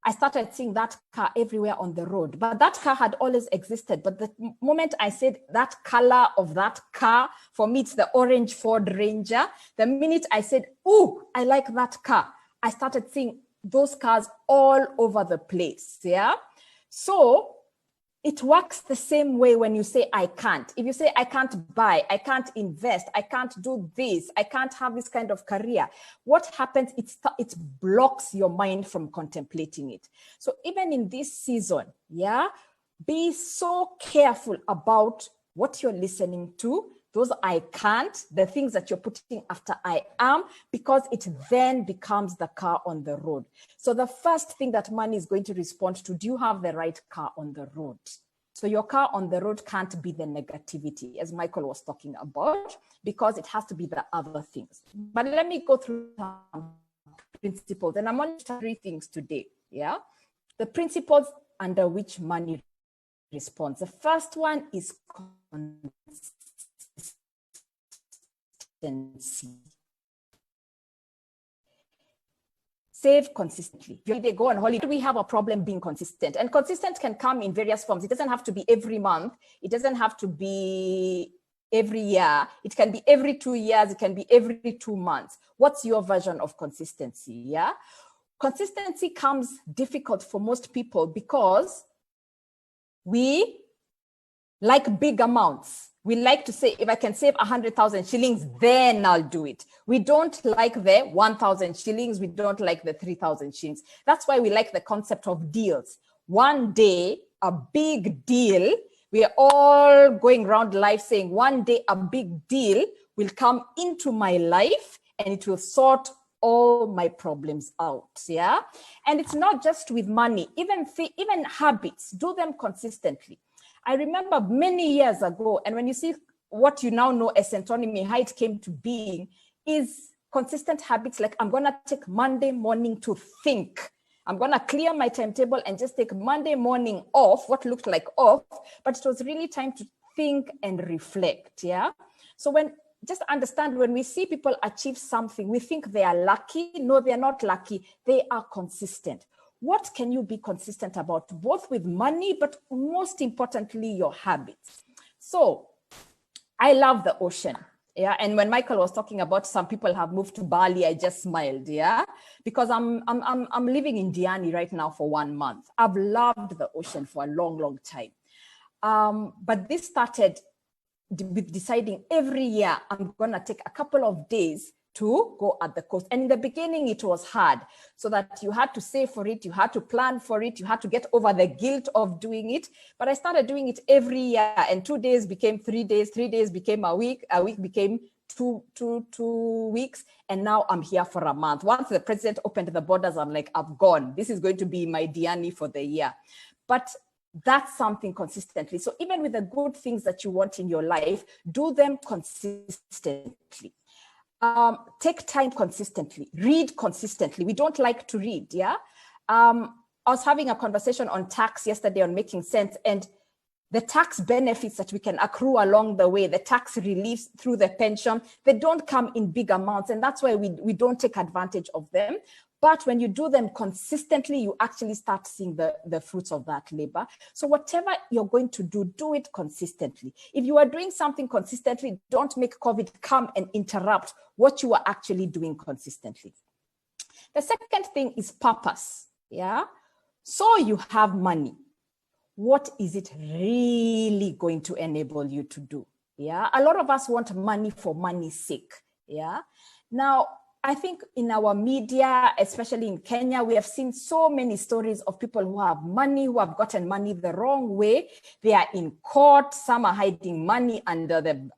I started seeing that car everywhere on the road. But that car had always existed. But the moment I said that color of that car, for me, it's the orange Ford Ranger. The minute I said, ooh, I like that car, I started seeing those cars all over the place, yeah? So it works the same way when you say, I can't. If you say, I can't buy, I can't invest, I can't do this, I can't have this kind of career, what happens? It blocks your mind from contemplating it. So even in this season, yeah, be so careful about what you're listening to, those I can't, the things that you're putting after I am, because it then becomes the car on the road. So the first thing that money is going to respond to, do you have the right car on the road? So your car on the road can't be the negativity, as Michael was talking about, because it has to be the other things. But let me go through some principles, and I'm going to 3 things today, yeah? The principles under which money responds. The first one is consistency. Save consistently. They go on holiday. We have a problem being consistent, and consistent can come in various forms. It doesn't have to be every month. It doesn't have to be every year. It can be every 2 years. It can be every 2 months. What's your version of consistency? Yeah. Consistency comes difficult for most people because we like big amounts. We like to say, if I can save 100,000 shillings, then I'll do it. We don't like the 1,000 shillings. We don't like the 3,000 shillings. That's why we like the concept of deals. One day, a big deal. We are all going around life saying, one day a big deal will come into my life and it will sort all my problems out, yeah? And it's not just with money, even habits, do them consistently. I remember many years ago, and when you see what you now know as Centonomy, how it came to being, is consistent habits like I'm going to take Monday morning to think. I'm going to clear my timetable and just take Monday morning off, what looked like off, but it was really time to think and reflect. Yeah. So just understand, when we see people achieve something, we think they are lucky. No, they're not lucky. They are consistent. What can you be consistent about, both with money, but most importantly, your habits? So I love the ocean. Yeah. And when Michael was talking about some people have moved to Bali, I just smiled. Yeah. Because I'm living in Nduati right now for 1 month. I've loved the ocean for a long, long time. But this started with deciding every year I'm going to take a couple of days to go at the coast. And in the beginning, it was hard, so that you had to save for it, you had to plan for it, you had to get over the guilt of doing it. But I started doing it every year, and 2 days became 3 days, 3 days became a week became two weeks, and now I'm here for a month. Once the president opened the borders, I'm like, I've gone. This is going to be my Nduati for the year. But that's something consistently. So even with the good things that you want in your life, do them consistently. Take time consistently, read consistently. We don't like to read, yeah? I was having a conversation on tax yesterday on making sense, and the tax benefits that we can accrue along the way, the tax reliefs through the pension, they don't come in big amounts, and that's why we don't take advantage of them. But when you do them consistently, you actually start seeing the fruits of that labor. So whatever you're going to do, do it consistently. If you are doing something consistently, don't make COVID come and interrupt what you are actually doing consistently. The second thing is purpose. Yeah. So you have money. What is it really going to enable you to do? Yeah. A lot of us want money for money's sake. Yeah. Now, I think in our media, especially in Kenya, we have seen so many stories of people who have money, who have gotten money the wrong way. They are in court. Some are hiding money under the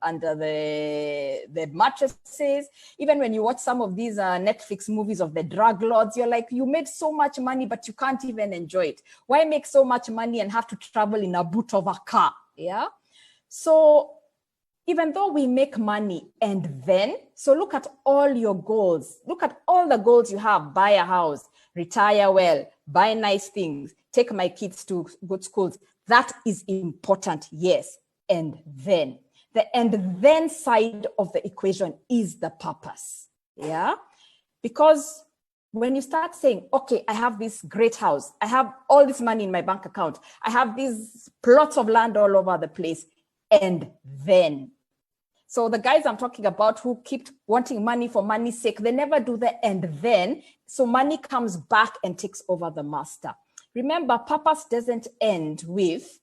mattresses. Even when you watch some of these Netflix movies of the drug lords, you're like, you made so much money, but you can't even enjoy it. Why make so much money and have to travel in a boot of a car? Yeah. So even though we make money and then, so look at all your goals. Look at all the goals you have. Buy a house, retire well, buy nice things, take my kids to good schools. That is important, yes. And then, the and then side of the equation is the purpose, yeah? Because when you start saying, okay, I have this great house, I have all this money in my bank account, I have these plots of land all over the place, and then, so the guys I'm talking about who keep wanting money for money's sake, they never do the and then. So money comes back and takes over the master. Remember, purpose doesn't end with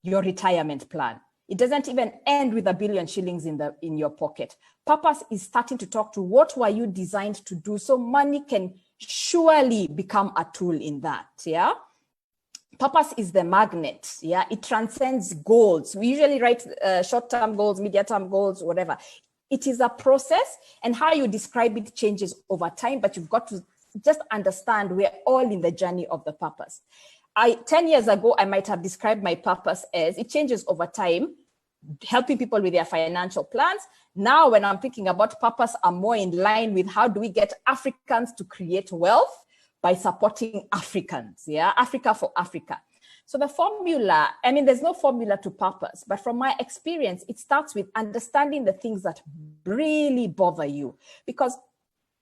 your retirement plan. It doesn't even end with 1 billion shillings in your pocket. Purpose is starting to talk to what were you designed to do, so money can surely become a tool in that, yeah? Purpose is the magnet, yeah? It transcends goals. We usually write short-term goals, medium-term goals, whatever. It is a process, and how you describe it changes over time, but you've got to just understand we're all in the journey of the purpose. 10 years ago, I might have described my purpose as, it changes over time, helping people with their financial plans. Now, when I'm thinking about purpose, I'm more in line with how do we get Africans to create wealth by supporting Africans, yeah? Africa for Africa. So the formula, I mean, there's no formula to purpose, but from my experience, it starts with understanding the things that really bother you. Because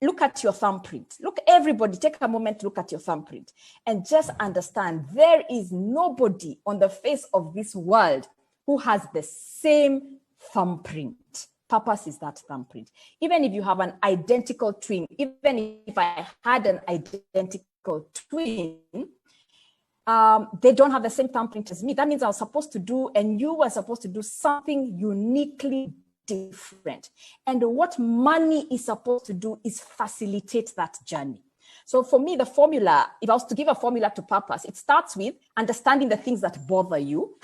look at your thumbprint. Look, everybody, take a moment to look at your thumbprint and just understand there is nobody on the face of this world who has the same thumbprint. Purpose is that thumbprint. Even if you have an identical twin, even if I had an identical twin, they don't have the same thumbprint as me. That means I was supposed to do, and you were supposed to do something uniquely different. And what money is supposed to do is facilitate that journey. So for me, the formula, if I was to give a formula to purpose, it starts with understanding the things that bother you.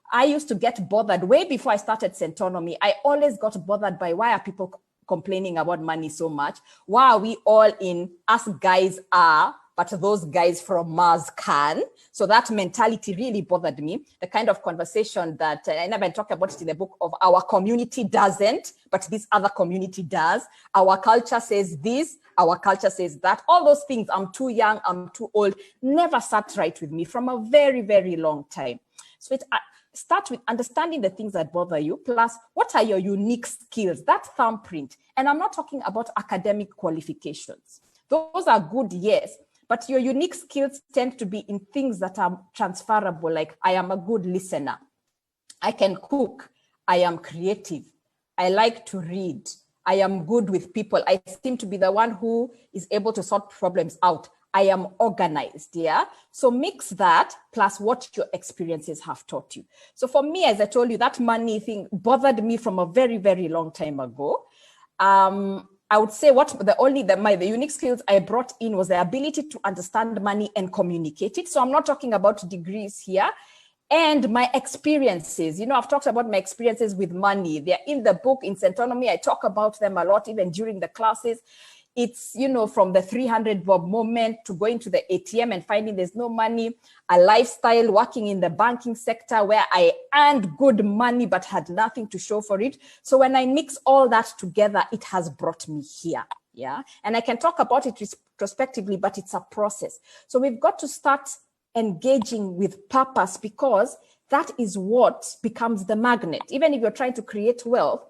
I used to get bothered way before I started Centonomy. I always got bothered by why are people complaining about money so much? Why are we all in, us guys are but those guys from Mars can. So that mentality really bothered me. The kind of conversation that I never talk about it in the book of our community doesn't, but this other community does. Our culture says this, our culture says that. All those things, I'm too young, I'm too old, never sat right with me from a very, very long time. So it start with understanding the things that bother you, plus what are your unique skills, that thumbprint. And I'm not talking about academic qualifications. Those are good, yes, but your unique skills tend to be in things that are transferable, like I am a good listener, I can cook, I am creative, I like to read, I am good with people, I seem to be the one who is able to sort problems out, I am organized, yeah? So mix that plus what your experiences have taught you. So for me, as I told you, that money thing bothered me from a very, very long time ago. I would say the unique skills I brought in was the ability to understand money and communicate it. So I'm not talking about degrees here. And my experiences, I've talked about my experiences with money. They're in the book, in Centonomy. I talk about them a lot, even during the classes. It's, from the 300 bob moment to going to the ATM and finding there's no money, a lifestyle working in the banking sector where I earned good money but had nothing to show for it. So when I mix all that together, it has brought me here. Yeah. And I can talk about it retrospectively, but it's a process. So we've got to start engaging with purpose, because that is what becomes the magnet. Even if you're trying to create wealth,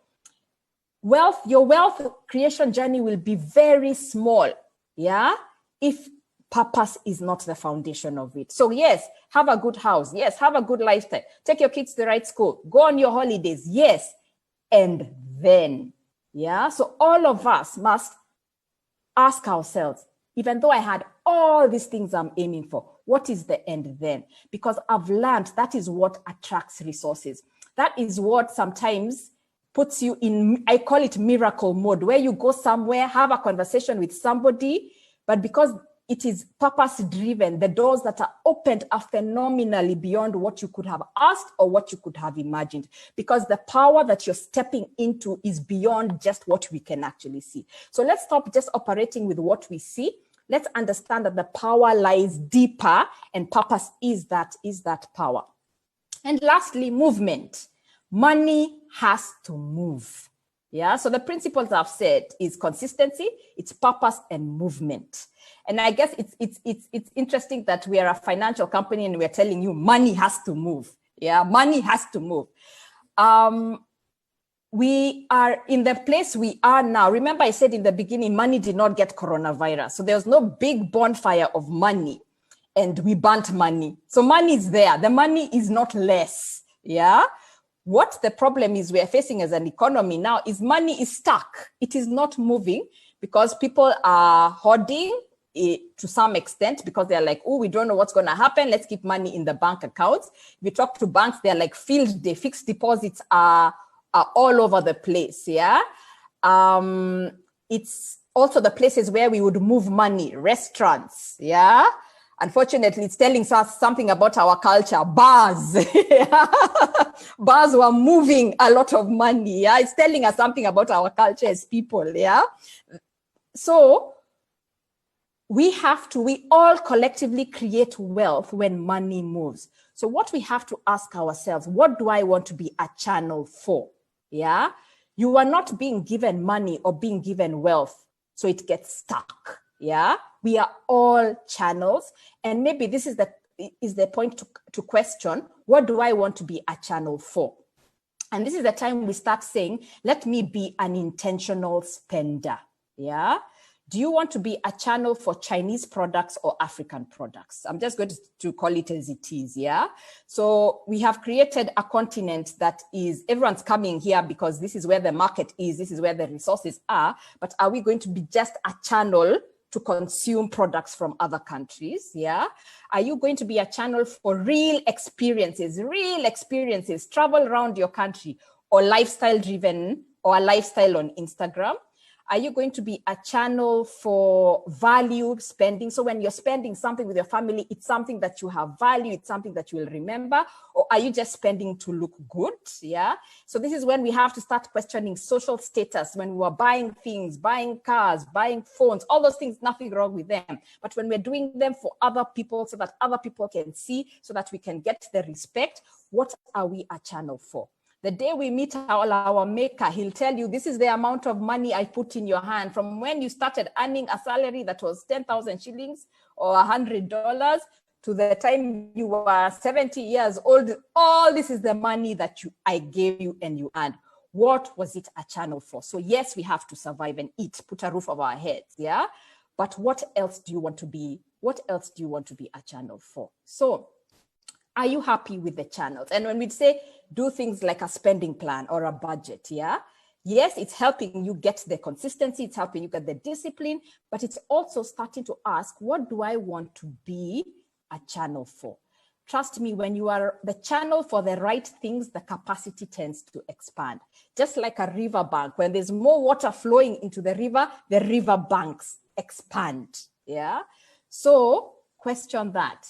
your wealth creation journey will be very small, yeah, if purpose is not the foundation of it. So yes, have a good house. Yes, have a good lifestyle. Take your kids to the right school. Go on your holidays. Yes. And then, yeah. So all of us must ask ourselves, even though I had all these things I'm aiming for, what is the end then? Because I've learned that is what attracts resources. That is what sometimes puts you in, I call it miracle mode, where you go somewhere, have a conversation with somebody, but because it is purpose driven, the doors that are opened are phenomenally beyond what you could have asked or what you could have imagined, because the power that you're stepping into is beyond just what we can actually see. So let's stop just operating with what we see. Let's understand that the power lies deeper, and purpose is that power. And lastly, movement. Money has to move. Yeah. So the principles I've said is consistency, it's purpose, and movement. And I guess it's interesting that we are a financial company and we're telling you money has to move. Yeah, money has to move. We are in the place we are now. Remember, I said in the beginning, money did not get coronavirus. So there was no big bonfire of money and we burnt money. So money is there. The money is not less. Yeah. What the problem is we are facing as an economy now is money is stuck. It is not moving because people are hoarding it to some extent, because they're like, oh, we don't know what's going to happen. Let's keep money in the bank accounts. If you talk to banks, they're like field day, fixed deposits are all over the place. Yeah. It's also the places where we would move money, restaurants. Yeah. Unfortunately, it's telling us something about our culture. Bars. Bars were moving a lot of money. Yeah. It's telling us something about our culture as people. Yeah. So we all collectively create wealth when money moves. So what we have to ask ourselves, what do I want to be a channel for? Yeah. You are not being given money or being given wealth so it gets stuck. Yeah. We are all channels. And maybe this is the point to question, what do I want to be a channel for? And this is the time we start saying, let me be an intentional spender. Yeah. Do you want to be a channel for Chinese products or African products? I'm just going to call it as it is, yeah? So we have created a continent that is, everyone's coming here because this is where the market is, this is where the resources are, but are we going to be just a channel to consume products from other countries, yeah? Are you going to be a channel for real experiences, travel around your country, or lifestyle driven, or a lifestyle on Instagram? Are you going to be a channel for value spending? So when you're spending something with your family, it's something that you have value, it's something that you will remember, or are you just spending to look good? Yeah. So this is when we have to start questioning social status. When we are buying things, buying cars, buying phones, all those things, nothing wrong with them. But when we're doing them for other people so that other people can see, so that we can get the respect, what are we a channel for? The day we meet our maker, he'll tell you, this is the amount of money I put in your hand. From when you started earning a salary that was 10,000 shillings or $100 to the time you were 70 years old, all this is the money that I gave you and you earned. What was it a channel for? So yes, we have to survive and eat, put a roof over our heads, yeah? But what else do you want to be? What else do you want to be a channel for? So are you happy with the channels? And when we say do things like a spending plan or a budget, yeah? Yes, it's helping you get the consistency, it's helping you get the discipline, but it's also starting to ask, what do I want to be a channel for? Trust me, when you are the channel for the right things, the capacity tends to expand. Just like a river bank, when there's more water flowing into the river banks expand, yeah? So question that.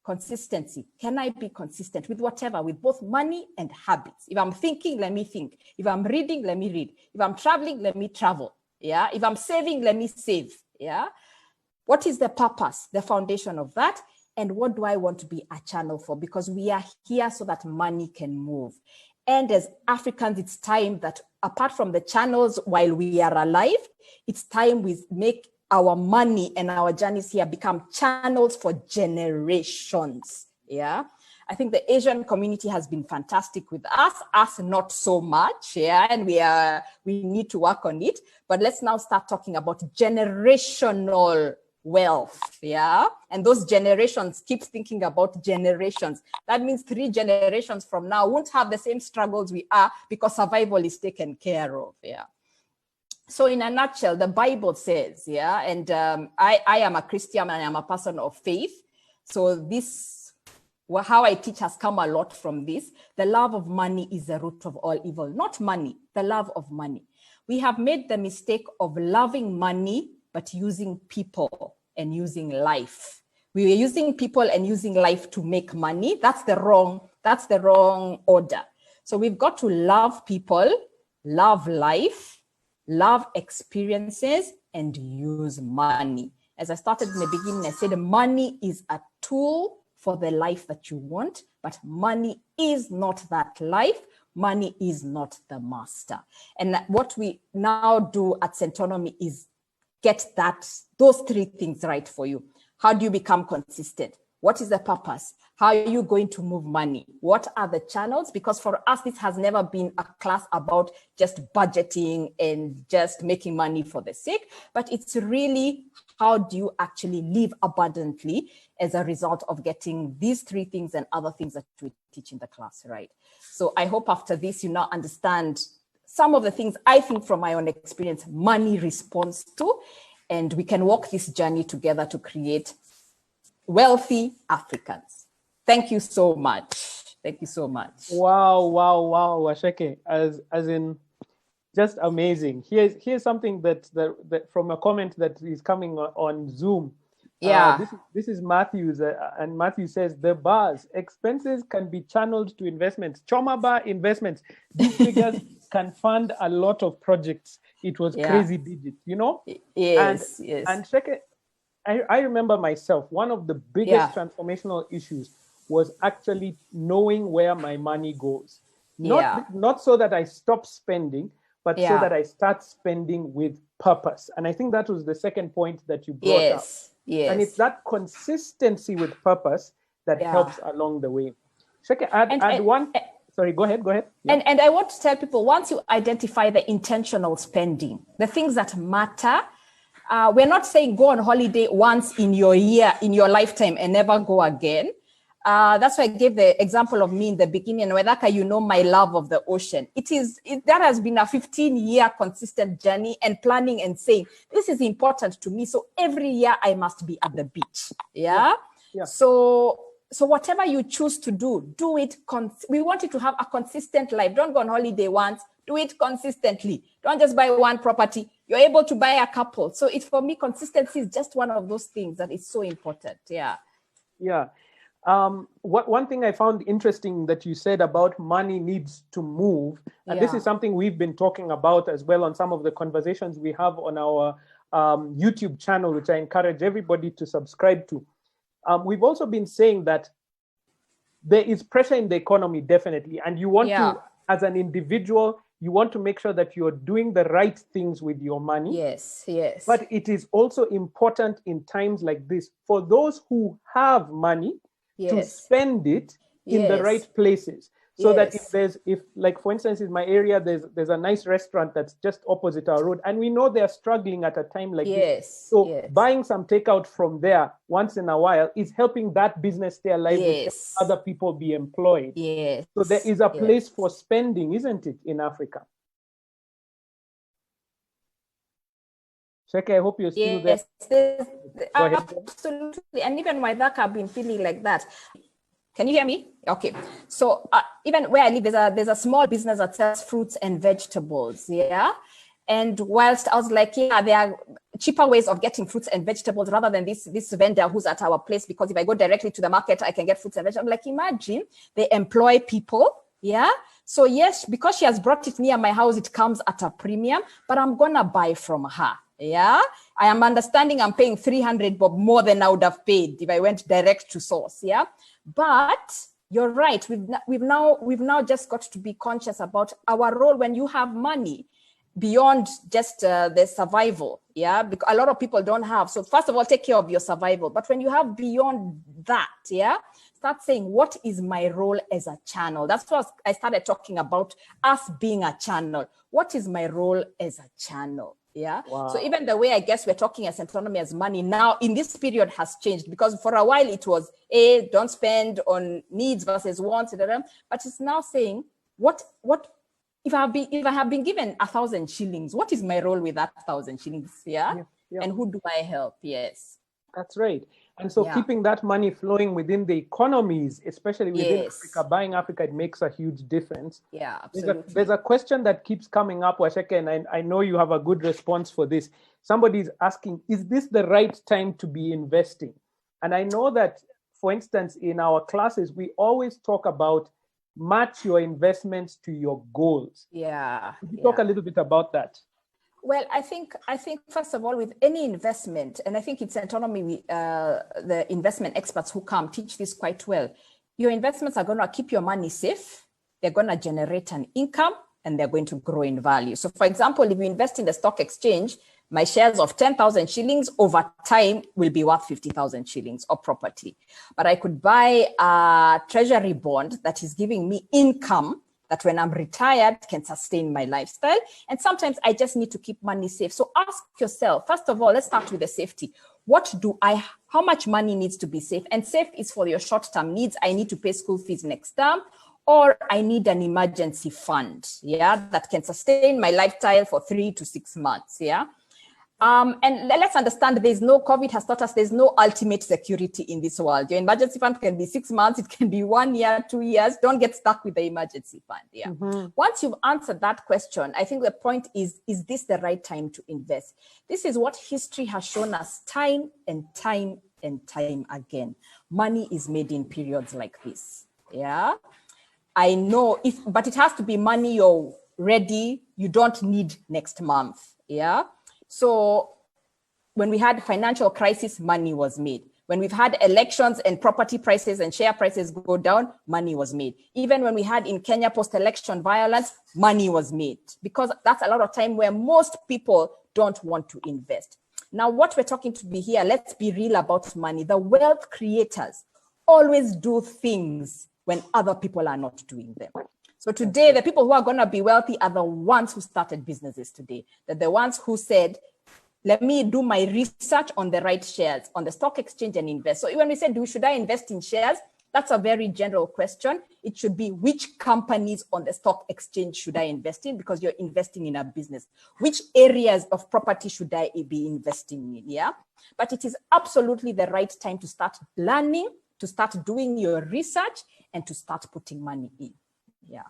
Consistency. Can I be consistent with whatever, with both money and habits? If I'm thinking, let me think. If I'm reading, let me read. If I'm traveling, let me travel. Yeah. If I'm saving, let me save. Yeah. What is the purpose, the foundation of that? And what do I want to be a channel for? Because we are here so that money can move. And as Africans, it's time that apart from the channels while we are alive, it's time we make our money and our journeys here become channels for generations. Yeah. I think the Asian community has been fantastic with us not so much. Yeah. And we need to work on it, but let's now start talking about generational wealth. Yeah. And those generations keep thinking about generations. That means 3 generations from now won't have the same struggles we are because survival is taken care of. Yeah. So in a nutshell, the Bible says, yeah, and I am a Christian and I am a person of faith. So this, how I teach has come a lot from this. The love of money is the root of all evil, not money, the love of money. We have made the mistake of loving money, but using people and using life. We were using people and using life to make money. That's the wrong order. So we've got to love people, love life, love experiences, and use money. As I started in the beginning, I said money is a tool for the life that you want, but money is not that life. Money is not the master. And what we now do at Centonomy is get those 3 things right for you. How do you become consistent? What is the purpose? How are you going to move money? What are the channels? Because for us, this has never been a class about just budgeting and just making money for the sake, but it's really how do you actually live abundantly as a result of getting these 3 things and other things that we teach in the class, right? So I hope after this, you now understand some of the things I think from my own experience, money responds to, and we can walk this journey together to create wealthy Africans. Thank you so much. Thank you so much. Wow, Waceke, as in just amazing. Here's something that from a comment that is coming on Zoom. Yeah. This is Matthew's, and Matthew says the bars expenses can be channeled to investments. Choma bar investments. These figures can fund a lot of projects. It was crazy digits, you know. Yes. And Sheke, I remember myself, one of the biggest transformational issues was actually knowing where my money goes. Not so that I stop spending, but so that I start spending with purpose. And I think that was the second point that you brought up. Yes. And it's that consistency with purpose that helps along the way. Sheke, add one. Sorry, go ahead. Yeah. And I want to tell people, once you identify the intentional spending, the things that matter, we're not saying go on holiday once in your year, in your lifetime, and never go again. That's why I gave the example of me in the beginning. Waithaka, you know my love of the ocean. That has been a 15-year consistent journey and planning and saying, this is important to me. So every year I must be at the beach. Yeah. So So whatever you choose to do, do it. We want you to have a consistent life. Don't go on holiday once. Do it consistently. Don't just buy one property. You're able to buy a couple. So it's, for me, consistency is just one of those things that is so important. Yeah. Yeah. One thing I found interesting that you said about money needs to move, and this is something we've been talking about as well on some of the conversations we have on our YouTube channel, which I encourage everybody to subscribe to. We've also been saying that there is pressure in the economy, definitely, and you want to, as an individual, you want to make sure that you're doing the right things with your money. Yes, yes. But it is also important in times like this for those who have money to spend it in the right places. So that if like, for instance, in my area, there's a nice restaurant that's just opposite our road, and we know they're struggling at a time like this. So buying some takeout from there once in a while is helping that business stay alive, with other people be employed. So there is a place for spending, isn't it, in Africa? Waceke, I hope you're still there. Yes, absolutely. And even Waithaka, I've been feeling like that. Can you hear me? Okay. So even where I live, there's a small business that sells fruits and vegetables. Yeah. And whilst I was like, yeah, there are cheaper ways of getting fruits and vegetables rather than this vendor who's at our place, because if I go directly to the market, I can get fruits and vegetables. I'm like, imagine they employ people. Yeah. So yes, because she has brought it near my house, it comes at a premium, but I'm going to buy from her. Yeah. I am understanding I'm paying 300 bob more than I would have paid if I went direct to source. Yeah. But you're right. We've now just got to be conscious about our role when you have money beyond just the survival. Yeah, because a lot of people don't have. So first of all, take care of your survival. But when you have beyond that, start saying, what is my role as a channel? That's what I started talking about, us being a channel. What is my role as a channel? Yeah. Wow. So even the way I guess we're talking as Centonomy as money now in this period has changed, because for a while it was don't spend on needs versus wants, but it's now saying what if I have been given 1,000 shillings, what is my role with that 1,000 shillings? Yeah. And who do I help? Yes. That's right. And so keeping that money flowing within the economies, especially within Africa, buying Africa, it makes a huge difference. Yeah, absolutely. There's a question that keeps coming up, Waceke, and I know you have a good response for this. Somebody's asking, is this the right time to be investing? And I know that, for instance, in our classes, we always talk about match your investments to your goals. Yeah. Could you talk a little bit about that? Well, I think first of all, with any investment, and I think it's Centonomy, the investment experts who come teach this quite well. Your investments are going to keep your money safe. They're going to generate an income, and they're going to grow in value. So for example, if you invest in the stock exchange, my shares of 10,000 shillings over time will be worth 50,000 shillings or property. But I could buy a treasury bond that is giving me income that when I'm retired can sustain my lifestyle. And sometimes I just need to keep money safe. So ask yourself, first of all, let's start with the safety. How much money needs to be safe? And safe is for your short-term needs. I need to pay school fees next term, or I need an emergency fund, that can sustain my lifestyle for 3 to 6 months, And let's understand COVID has taught us there's no ultimate security in this world. Your emergency fund can be 6 months, it can be 1 year, 2 years. Don't get stuck with the emergency fund. Once you've answered that question, I think the point is this the right time to invest? This is what history has shown us time and time and time again. Money is made in periods like this. I know, but it has to be money you're ready, you don't need next month. So when we had financial crisis, money was made. When we've had elections and property prices and share prices go down, money was made. Even when we had in Kenya post-election violence, money was made, because that's a lot of time where most people don't want to invest. Now, what we're talking to be here, let's be real about money. The wealth creators always do things when other people are not doing them. So today, the people who are going to be wealthy are the ones who started businesses today. They're the ones who said, let me do my research on the right shares, on the stock exchange and invest. So when we said, should I invest in shares? That's a very general question. It should be, which companies on the stock exchange should I invest in? Because you're investing in a business. Which areas of property should I be investing in? But it is absolutely the right time to start planning to start doing your research and to start putting money in. Yeah.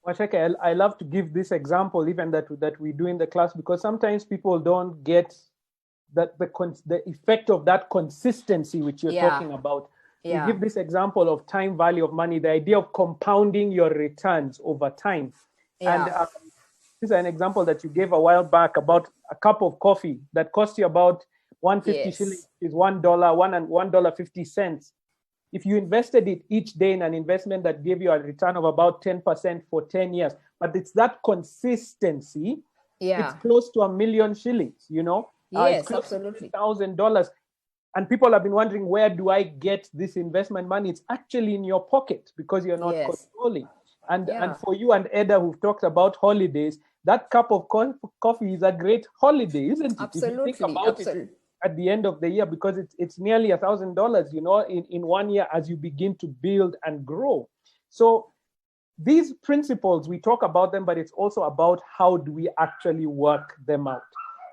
Waceke, I love to give this example even that we do in the class, because sometimes people don't get that the effect of that consistency which you're talking about. Yeah. We give this example of time value of money, the idea of compounding your returns over time. Yeah. And this is an example that you gave a while back about a cup of coffee that cost you about 150 shillings, is $1.50. If you invested it each day in an investment that gave you a return of about 10% for 10 years, but it's that consistency, it's close to 1,000,000 shillings, you know? Yes, it's close absolutely. to $1,000. And people have been wondering, where do I get this investment money? It's actually in your pocket because you're not controlling. And for you and Eda, who've talked about holidays, that cup of coffee is a great holiday, isn't it? Absolutely, if you think about it at the end of the year, because it's nearly $1,000, you know, in 1 year as you begin to build and grow. So these principles, we talk about them, but it's also about how do we actually work them out.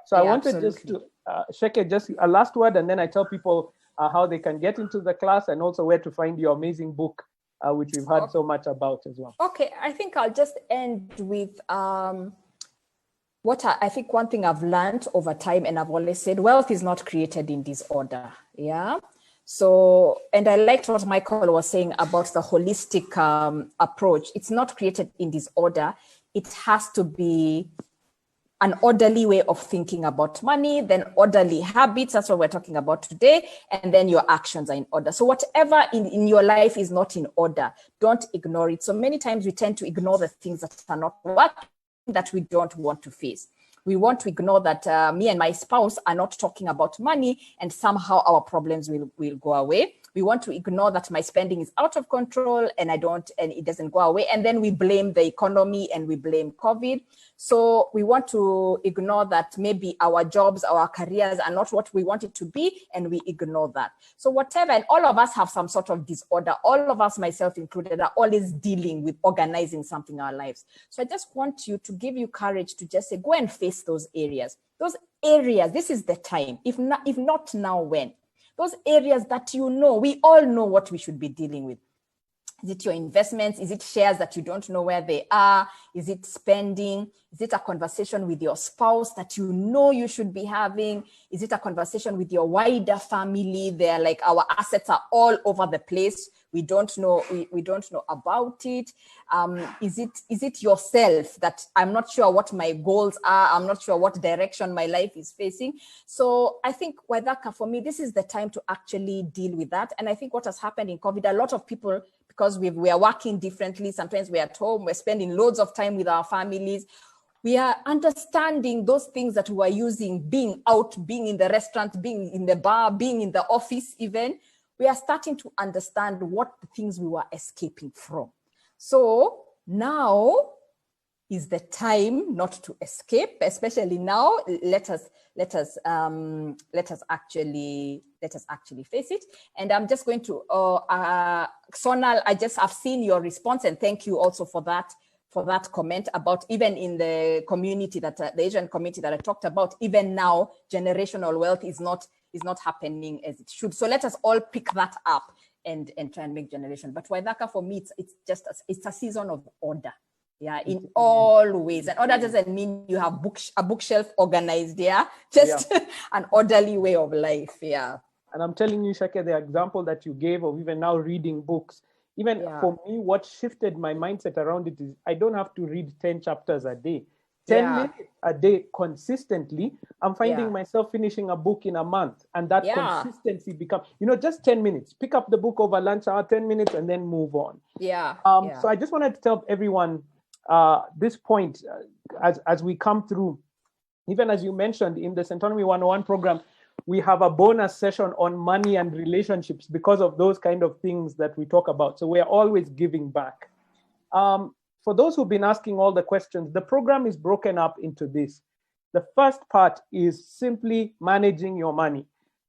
So I wanted just to, Sheke, just a last word, and then I tell people how they can get into the class and also where to find your amazing book, which we've heard so much about as well. Okay, I think I'll just end with what I think one thing I've learned over time, and I've always said, wealth is not created in disorder. Yeah. So, and I liked what Michael was saying about the holistic approach. It's not created in disorder. It has to be an orderly way of thinking about money, then orderly habits. That's what we're talking about today. And then your actions are in order. So whatever in your life is not in order, don't ignore it. So many times we tend to ignore the things that are not working, that we don't want to face. We want to ignore that me and my spouse are not talking about money and somehow our problems will go away. We want to ignore that my spending is out of control and it doesn't go away. And then we blame the economy and we blame COVID. So we want to ignore that maybe our jobs, our careers are not what we want it to be, and we ignore that. So whatever, and all of us have some sort of disorder. All of us, myself included, are always dealing with organizing something in our lives. So I just want you to give you courage to just say, go and face those areas. Those areas, this is the time. If not now, when? Those areas that you know, we all know what we should be dealing with. Is it your investments? Is it shares that you don't know where they are? Is it spending? Is it a conversation with your spouse that you know you should be having? Is it a conversation with your wider family? They're like, our assets are all over the place. We don't know, we don't know about it. Is it yourself that I'm not sure what my goals are? I'm not sure what direction my life is facing. So I think Waithaka, for me, this is the time to actually deal with that. And I think what has happened in COVID, a lot of people, because we are working differently, sometimes we're at home, we're spending loads of time with our families. We are understanding those things that we were using, being out, being in the restaurant, being in the bar, being in the office even. We are starting to understand what the things we were escaping from. So now is the time not to escape, especially now. Let us actually face it. And I'm just going to Sonal, I've seen your response, and thank you also for that comment about even in the community that the Asian community that I talked about. Even now, generational wealth is not happening as it should. So let us all pick that up and try and make generation. But Waithaka, for me, it's a season of order. Yeah, in all ways. And order doesn't mean you have a bookshelf organized, just an orderly way of life, And I'm telling you, Sheke, the example that you gave of even now reading books, for me, what shifted my mindset around it is I don't have to read 10 chapters a day. 10 minutes a day consistently, I'm finding myself finishing a book in a month. And that consistency becomes, just 10 minutes. Pick up the book over lunch hour, 10 minutes, and then move on. So I just wanted to tell everyone this point as we come through. Even as you mentioned in the Centonomy 101 program, we have a bonus session on money and relationships because of those kind of things that we talk about. So we're always giving back. For those who've been asking all the questions, the program is broken up into this. The first part is simply managing your money.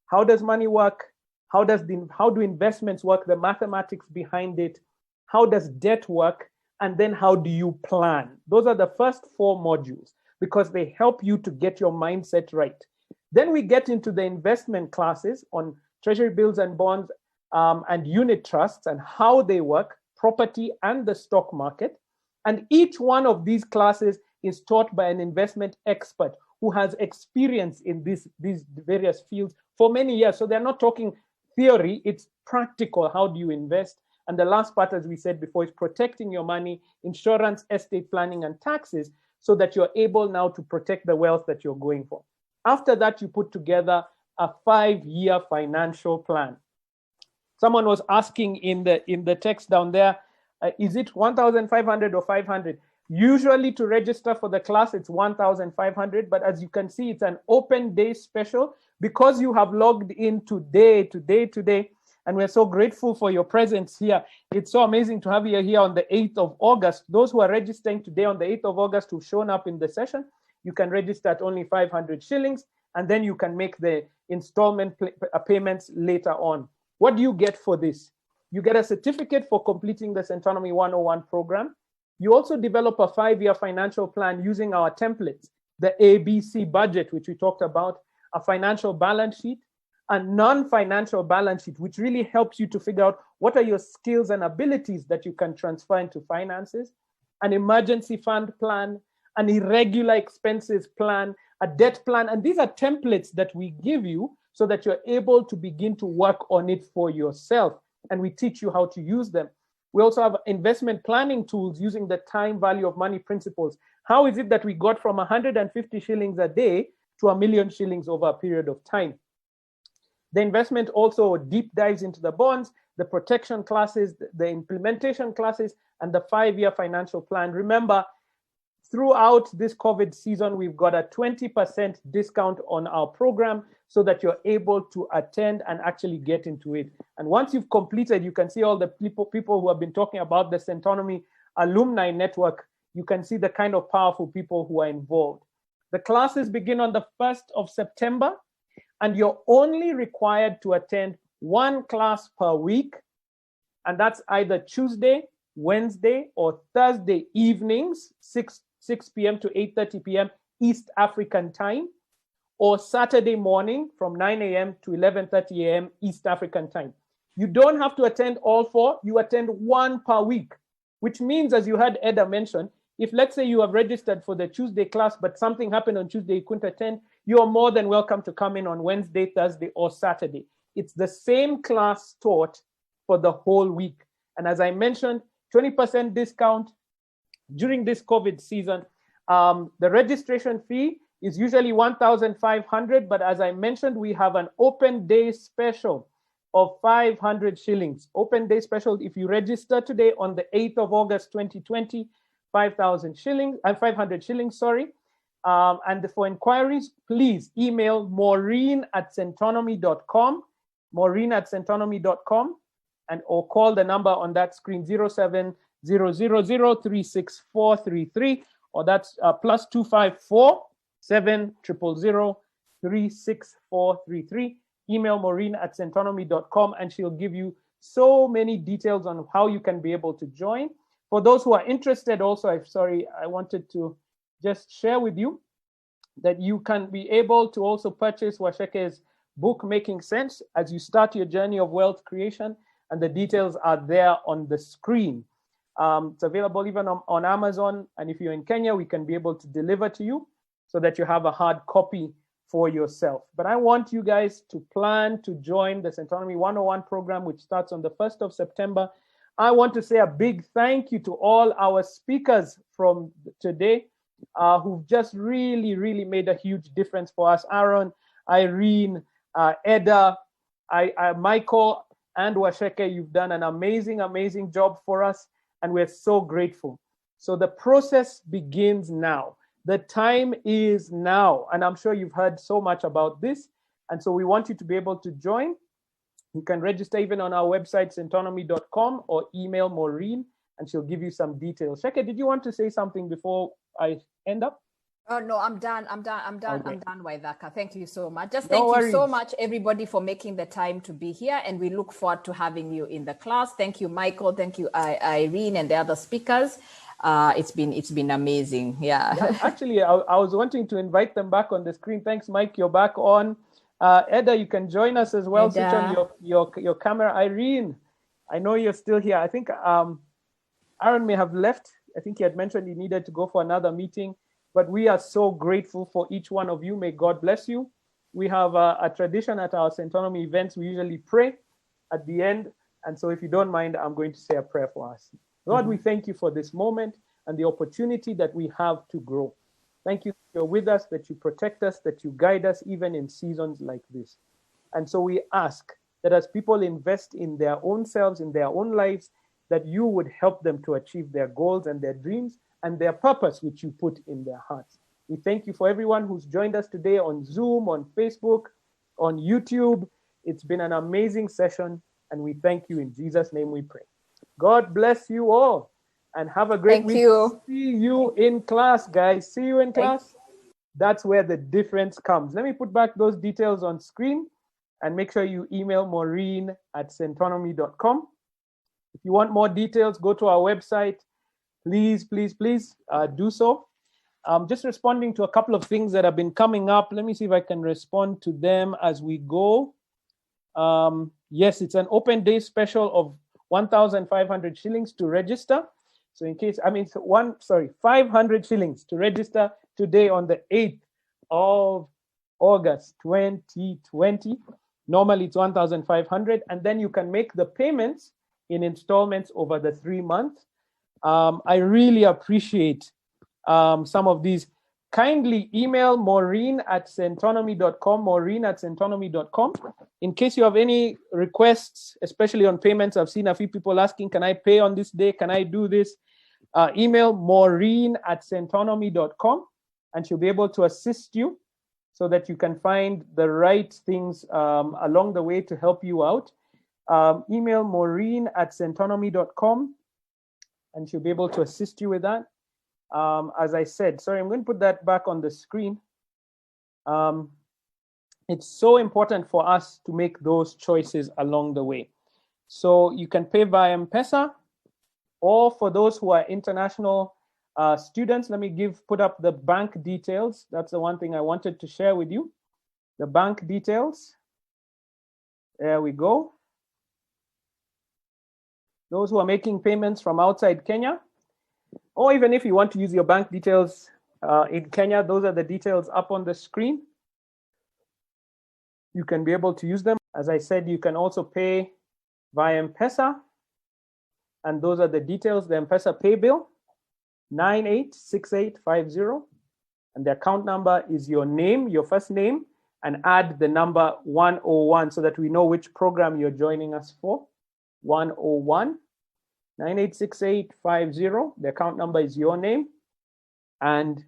How does money work? How do investments work? The mathematics behind it. How does debt work? And then how do you plan? Those are the first 4 modules because they help you to get your mindset right. Then we get into the investment classes on treasury bills and bonds, and unit trusts and how they work, property and the stock market. And each one of these classes is taught by an investment expert who has experience in these various fields for many years. So they're not talking theory, it's practical. How do you invest? And the last part, as we said before, is protecting your money, insurance, estate planning, and taxes, so that you're able now to protect the wealth that you're going for. After that, you put together a 5-year financial plan. Someone was asking in the text down there, is it 1,500 or 500? Usually to register for the class, it's 1,500, but as you can see, it's an open day special because you have logged in today, and we're so grateful for your presence here. It's so amazing to have you here on the 8th of August. Those who are registering today on the 8th of August who've shown up in the session, you can register at only 500 shillings, and then you can make the installment payments later on. What do you get for this? You get a certificate for completing the Centonomy 101 program. You also develop a 5-year financial plan using our templates, the ABC budget, which we talked about, a financial balance sheet, a non-financial balance sheet, which really helps you to figure out what are your skills and abilities that you can transfer into finances, an emergency fund plan, an irregular expenses plan, a debt plan. And these are templates that we give you so that you're able to begin to work on it for yourself. And we teach you how to use them. We also have investment planning tools using the time value of money principles. How is it that we got from 150 shillings a day to 1 million shillings over a period of time? The investment also deep dives into the bonds, the protection classes, the implementation classes, and the 5-year financial plan. Remember, throughout this COVID season, we've got a 20% discount on our program so that you're able to attend and actually get into it. And once you've completed, you can see all the people who have been talking about the Centonomy alumni network. You can see the kind of powerful people who are involved. The classes begin on the 1st of September, and you're only required to attend 1 class per week. And that's either Tuesday, Wednesday, or Thursday evenings, 6 p.m. to 8:30 p.m. East African time, or Saturday morning from 9 a.m. to 11:30 a.m. East African time. You don't have to attend all 4, you attend 1 per week, which means, as you heard Eda mention, if let's say you have registered for the Tuesday class, but something happened on Tuesday, you couldn't attend, you are more than welcome to come in on Wednesday, Thursday, or Saturday. It's the same class taught for the whole week. And as I mentioned, 20% discount during this COVID season. The registration fee is usually 1,500, but as I mentioned, we have an open day special of 500 shillings. Open day special, if you register today on the 8th of August, 2020, 5,000 shillings, 500 shillings, sorry. And for inquiries, please email maureen@centonomy.com, maureen@centonomy.com, or call the number on that screen, 0700036433, or that's +254 700036433. Email maureen@centonomy.com, and she'll give you so many details on how you can be able to join. For those who are interested also, I wanted to just share with you that you can be able to also purchase Waceke's book, Making Sense, as you start your journey of wealth creation, and the details are there on the screen. It's available even on Amazon, and if you're in Kenya, we can be able to deliver to you so that you have a hard copy for yourself. But I want you guys to plan to join the Centonomy 101 program, which starts on the 1st of September. I want to say a big thank you to all our speakers from today who've just really made a huge difference for us. Aaron, Irene, Eda, Michael, and Waceke, you've done an amazing job for us, and we're so grateful. So the process begins now. The time is now, and I'm sure you've heard so much about this, and so we want you to be able to join. You can register even on our website, centonomy.com, or email Maureen, and she'll give you some details. Sheke, did you want to say something before I end up? Oh, no, I'm done, Okay. I'm done, Waithaka. Thank you so much. Just thank you so much, everybody, for making the time to be here, and we look forward to having you in the class. Thank you, Michael. Thank you, Irene, and the other speakers. It's been amazing. Yeah. Actually, I was wanting to invite them back on the screen. Thanks, Mike. You're back on. Edda, you can join us as well. Switch on your camera. Irene, I know you're still here. I think Aaron may have left. I think he had mentioned he needed to go for another meeting, but we are so grateful for each one of you. May God bless you. We have a tradition at our Centonomy events. We usually pray at the end. And so if you don't mind, I'm going to say a prayer for us. Lord, we thank you for this moment and the opportunity that we have to grow. Thank you that you're with us, that you protect us, that you guide us even in seasons like this. And so we ask that as people invest in their own selves, in their own lives, that you would help them to achieve their goals and their dreams and their purpose, which you put in their hearts. We thank you for everyone who's joined us today on Zoom, on Facebook, on YouTube. It's been an amazing session, and we thank you. In Jesus' name we pray. God bless you all, and have a great week. See you in class, guys. See you in class. That's where the difference comes. Let me put back those details on screen, and make sure you email Maureen at centonomy.com. If you want more details, go to our website. Please, please, please do so. Just responding to a couple of things that have been coming up. Let me see if I can respond to them as we go. Yes, it's an open day special of 1,500 shillings to register. So in case, 500 shillings to register today on the 8th of August, 2020. Normally it's 1,500, and then you can make the payments in installments over the 3 months. I really appreciate some of these. Kindly email Maureen at centonomy.com, Maureen at centonomy.com. In case you have any requests, especially on payments, I've seen a few people asking, can I pay on this day? Can I do this? Email Maureen at centonomy.com, and she'll be able to assist you so that you can find the right things along the way to help you out. Email Maureen at centonomy.com, and she'll be able to assist you with that. As I said, sorry, I'm going to put that back on the screen. It's so important for us to make those choices along the way. So you can pay via M-Pesa, or for those who are international students, let me put up the bank details. That's the one thing I wanted to share with you. The bank details. There we go. Those who are making payments from outside Kenya, or even if you want to use your bank details in Kenya, those are the details up on the screen. You can be able to use them. As I said, you can also pay via M-Pesa, and those are the details. The M-Pesa pay bill, 986850, and the account number is your name, your first name, and add the number 101 so that we know which program you're joining us for. 101 986850. The account number is your name, and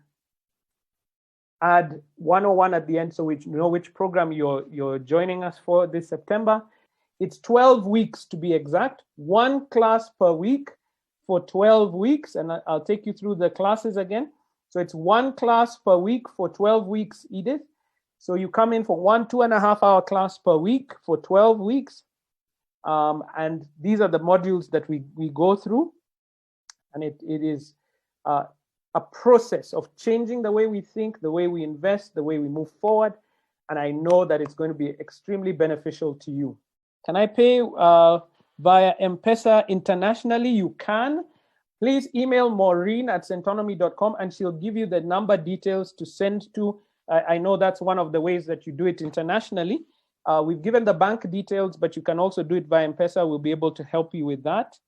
add 101 at the end so we know which program you're joining us for this September. It's 12 weeks to be exact, 1 class per week for 12 weeks, and I'll take you through the classes again. So it's 1 class per week for 12 weeks, Edith. So you come in for 1 2.5 hour class per week for 12 weeks. And these are the modules that we go through. And it is a process of changing the way we think, the way we invest, the way we move forward. And I know that it's going to be extremely beneficial to you. Can I pay via M-Pesa internationally? You can. Please email Maureen at centonomy.com, and she'll give you the number details to send to. I know that's one of the ways that you do it internationally. We've given the bank details, but you can also do it via M-Pesa. We'll be able to help you with that.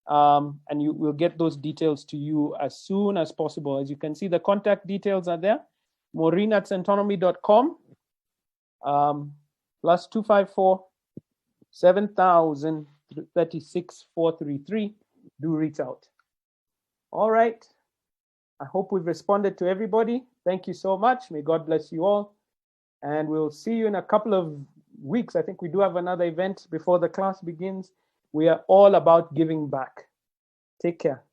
And we'll get those details to you as soon as possible. As you can see, the contact details are there. Maureen at centonomy.com, +254 7000 36 433. Do reach out. All right. I hope we've responded to everybody. Thank you so much. May God bless you all. And we'll see you in a couple of weeks. I think we do have another event before the class begins. We are all about giving back. Take care.